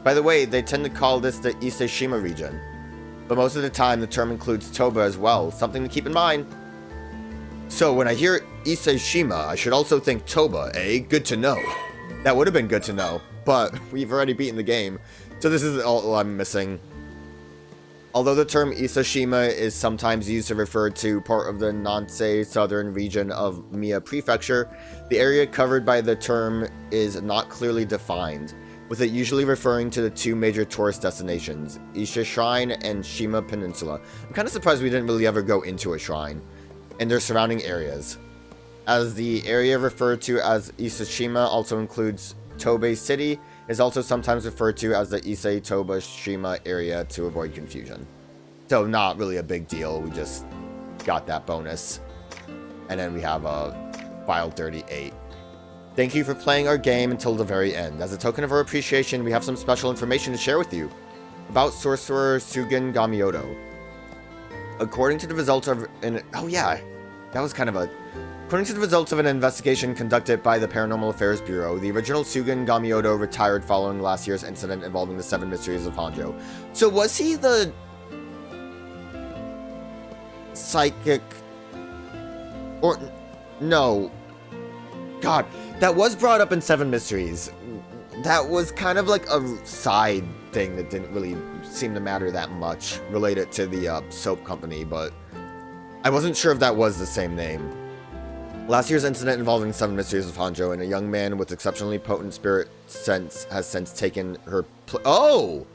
By the way, they tend to call this the Ise-Shima region. But most of the time the term includes Toba as well, something to keep in mind. So when I hear Ise-Shima, I should also think Toba, eh? Good to know. That would have been good to know, but we've already beaten the game. So this is all I'm missing. Although the term Ise-Shima is sometimes used to refer to part of the Nansei southern region of Mie Prefecture, the area covered by the term is not clearly defined, with it usually referring to the two major tourist destinations, Ise Shrine and Shima Peninsula. I'm kind of surprised we didn't really ever go into a shrine, and their surrounding areas. As the area referred to as Ise-Shima also includes Tobei City, is also sometimes referred to as the Ise-Toba-Shima area to avoid confusion. So not really a big deal, we just got that bonus. And then we have file 38. Thank you for playing our game until the very end. As a token of our appreciation, we have some special information to share with you about Sorcerer Sugen Gamioto. According to the results of According to the results of an investigation conducted by the Paranormal Affairs Bureau, the original Sugen Gamioto retired following last year's incident involving the 7 Mysteries of Hanjo. So was he the psychic? Or no. God, that was brought up in 7 Mysteries. That was kind of like a side thing that didn't really seem to matter that much related to the soap company, but I wasn't sure if that was the same name. Last year's incident involving 7 Mysteries of Hanjo and a young man with exceptionally potent spirit sense has since taken her Oh,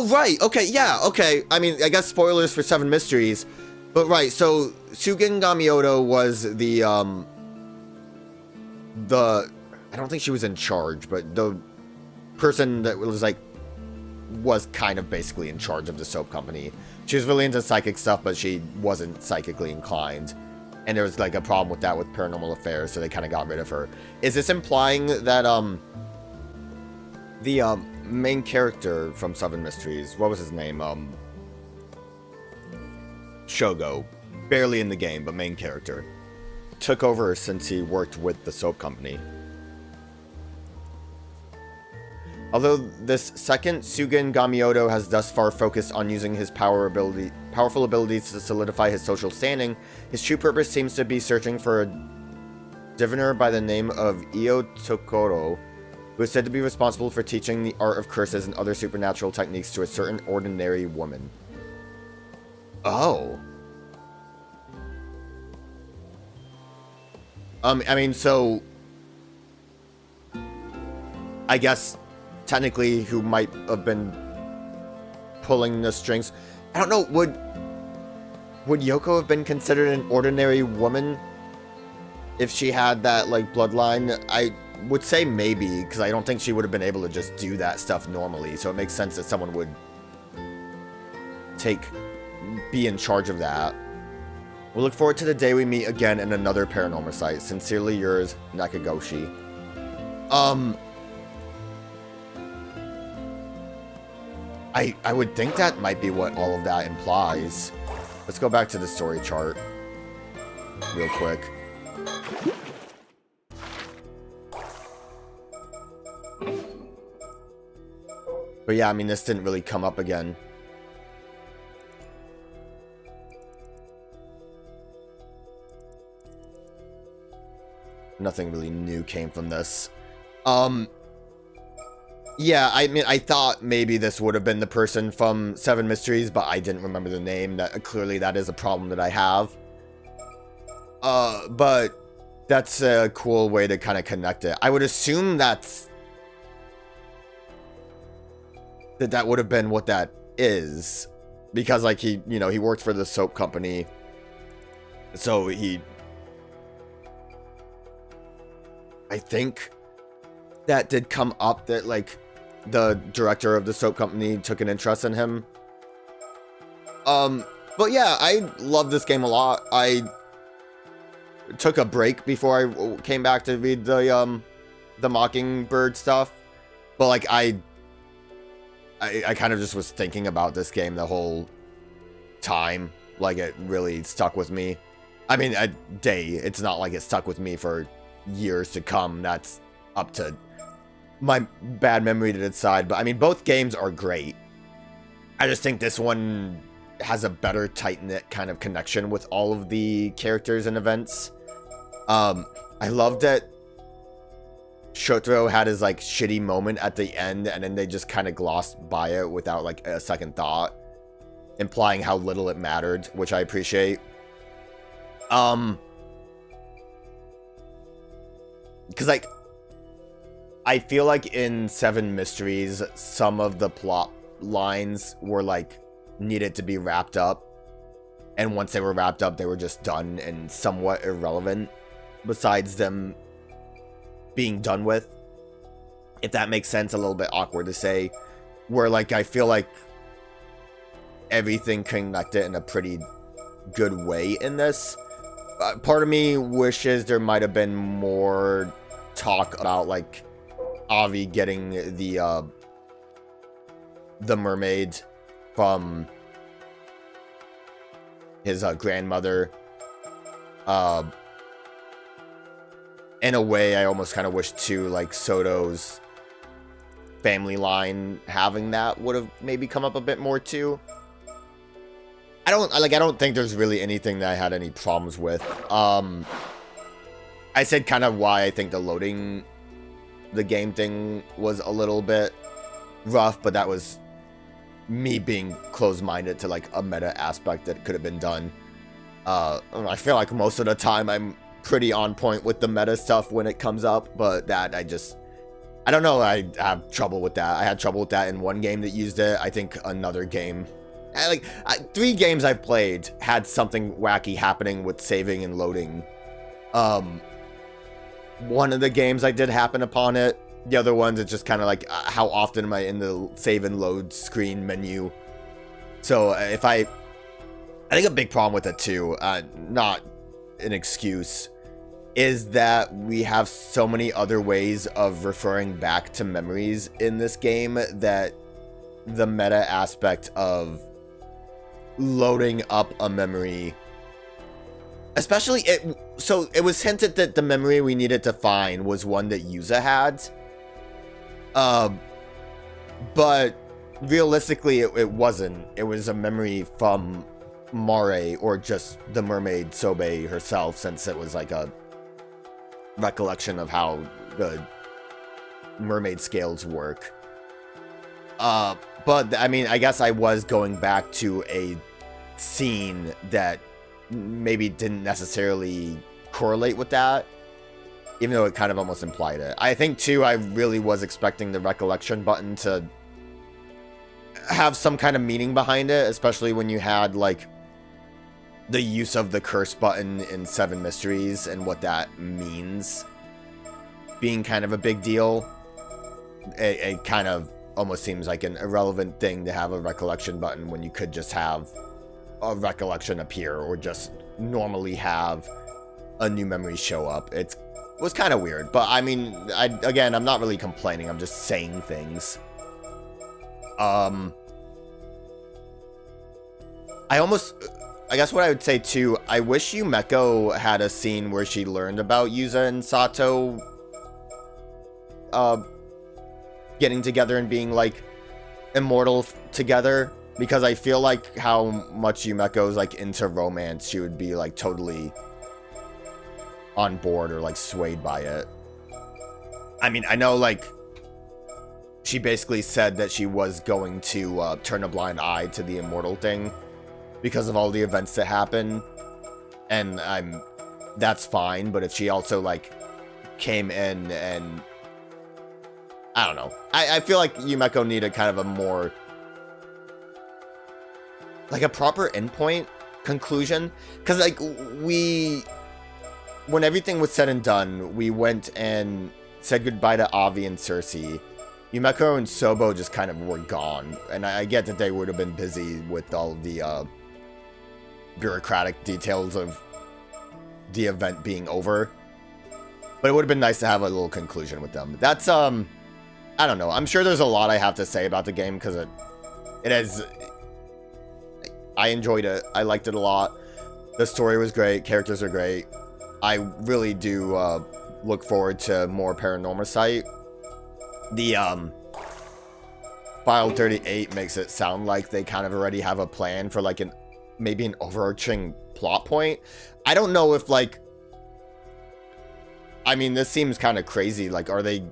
right. Okay, yeah, okay. I mean, I guess spoilers for 7 Mysteries. But right, so Sugen Gamioto was the I don't think she was in charge, but the person that was kind of basically in charge of the soap company. She was really into psychic stuff, but she wasn't psychically inclined. And there was like a problem with that with Paranormal Affairs, so they kind of got rid of her. Is this implying that the main character from 7 Mysteries, what was his name? Shogo, barely in the game, but main character, took over since he worked with the soap company? Although this second Sugen Gamioto has thus far focused on using his powerful abilities to solidify his social standing, his true purpose seems to be searching for a diviner by the name of Io Tokoro, who is said to be responsible for teaching the art of curses and other supernatural techniques to a certain ordinary woman. Oh. I mean, so I guess technically who might have been pulling the strings, I don't know, would Yoko have been considered an ordinary woman if she had that, like, bloodline? I would say maybe, because I don't think she would have been able to just do that stuff normally, so it makes sense that someone would be in charge of that. We'll look forward to the day we meet again in another Paranormasight. Sincerely yours, Nakagoshi. I would think that might be what all of that implies. Let's go back to the story chart real quick. But yeah, I mean, this didn't really come up again. Nothing really new came from this. Yeah, I mean, I thought maybe this would have been the person from Seven Mysteries, but I didn't remember the name. That clearly that is a problem that I have. But that's a cool way to kind of connect it. I would assume that would have been what that is, because like he worked for the soap company, so I think that did come up that like the director of the soap company took an interest in him. But yeah, I love this game a lot. I took a break before I came back to read the Mockingbird stuff, but like I kind of just was thinking about this game the whole time. Like, it really stuck with me. I mean, a day. It's not like it stuck with me for years to come. That's up to my bad memory to decide. But I mean, both games are great. I just think this one has a better tight-knit kind of connection with all of the characters and events. I loved that Shotaro had his like shitty moment at the end, and then they just kind of glossed by it without like a second thought, implying how little it mattered, which I appreciate. Because like I feel like in Seven Mysteries, some of the plot lines were like needed to be wrapped up, and once they were wrapped up, they were just done and somewhat irrelevant besides them being done with, if that makes sense. A little bit awkward to say, where like I feel like everything connected in a pretty good way in this. Part of me wishes there might have been more talk about like Avi getting the mermaid from his grandmother. In a way, I almost kind of wish too, like Soto's family line having that would have maybe come up a bit more too. I don't think there's really anything that I had any problems with. I said kind of why I think the loading the game thing was a little bit rough, but that was me being closed-minded to like a meta aspect that could have been done. I feel like most of the time I'm pretty on point with the meta stuff when it comes up, but that I don't know, I have trouble with that. I had trouble with that in one game that used it. I think another game, 3 games I've played had something wacky happening with saving and loading. One of the games I did happen upon it. The other ones, it's just kind of like, how often am I in the save and load screen menu? So if I think a big problem with it too, not an excuse, is that we have so many other ways of referring back to memories in this game that the meta aspect of loading up a memory, especially it was hinted that the memory we needed to find was one that Yuza had, but realistically it wasn't. It was a memory from Mare, or just the mermaid Sobe herself, since it was like a recollection of how the mermaid scales work. But I mean, I guess I was going back to a scene that maybe didn't necessarily correlate with that, even though it kind of almost implied it. I think, too, I really was expecting the recollection button to have some kind of meaning behind it, especially when you had, like, the use of the curse button in Seven Mysteries and what that means being kind of a big deal. It kind of almost seems like an irrelevant thing to have a recollection button when you could just have a recollection appear or just normally have a new memory show up. It was kind of weird, but I mean, again, I'm not really complaining, I'm just saying things. I guess what I would say too, I wish Yumeko had a scene where she learned about Yuza and Sato getting together and being like immortal together, because I feel like how much Yumeko's like into romance, she would be like totally on board or like swayed by it. I mean, I know like she basically said that she was going to turn a blind eye to the immortal thing because of all the events that happen, and that's fine, but if she also like came in and I don't know, I feel like Yumeko needed kind of a more like a proper endpoint conclusion, because like when everything was said and done, we went and said goodbye to Avi and Cersei. Yumeko and Sobo just kind of were gone, and I get that they would have been busy with all the bureaucratic details of the event being over, but it would have been nice to have a little conclusion with them. That's I don't know, I'm sure there's a lot I have to say about the game, because it has, I enjoyed it, I liked it a lot, the story was great, characters are great. I really do look forward to more Paranormasight. The File 38 makes it sound like they kind of already have a plan for like maybe an overarching plot point. I don't know if like, I mean, this seems kind of crazy. Like, are they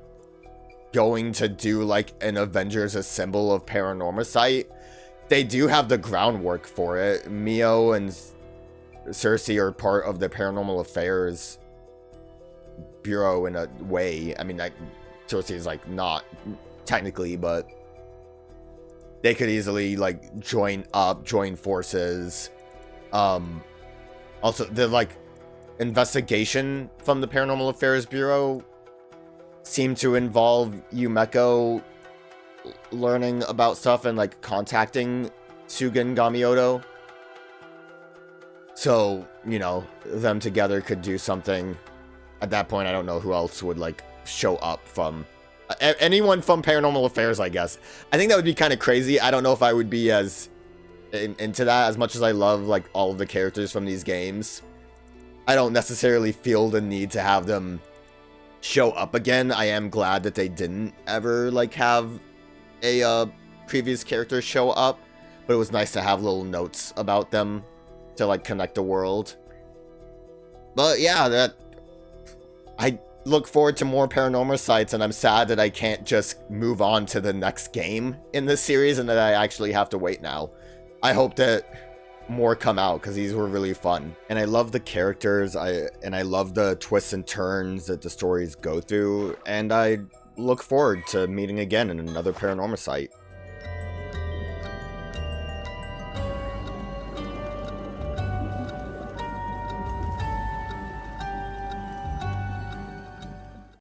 going to do like an Avengers Assemble of Paranormasight? They do have the groundwork for it. Mio and Cersei are part of the Paranormal Affairs Bureau in a way. I mean, Cersei is like not technically, but they could easily like join forces. Also, the like investigation from the Paranormal Affairs Bureau seemed to involve Yumeko learning about stuff and like contacting Sugen Gamioto. So, you know, them together could do something. At that point, I don't know who else would like show up from anyone from Paranormal Affairs, I guess. I think that would be kind of crazy. I don't know if I would be as into that as much as I love like all of the characters from these games. I don't necessarily feel the need to have them show up again. I am glad that they didn't ever like have a previous character show up, but it was nice to have little notes about them to like connect the world. But yeah, I look forward to more Paranormasights, and I'm sad that I can't just move on to the next game in this series and that I actually have to wait now. I hope that more come out, because these were really fun, and I love the characters, I love the twists and turns that the stories go through, and I look forward to meeting again in another Paranormasight.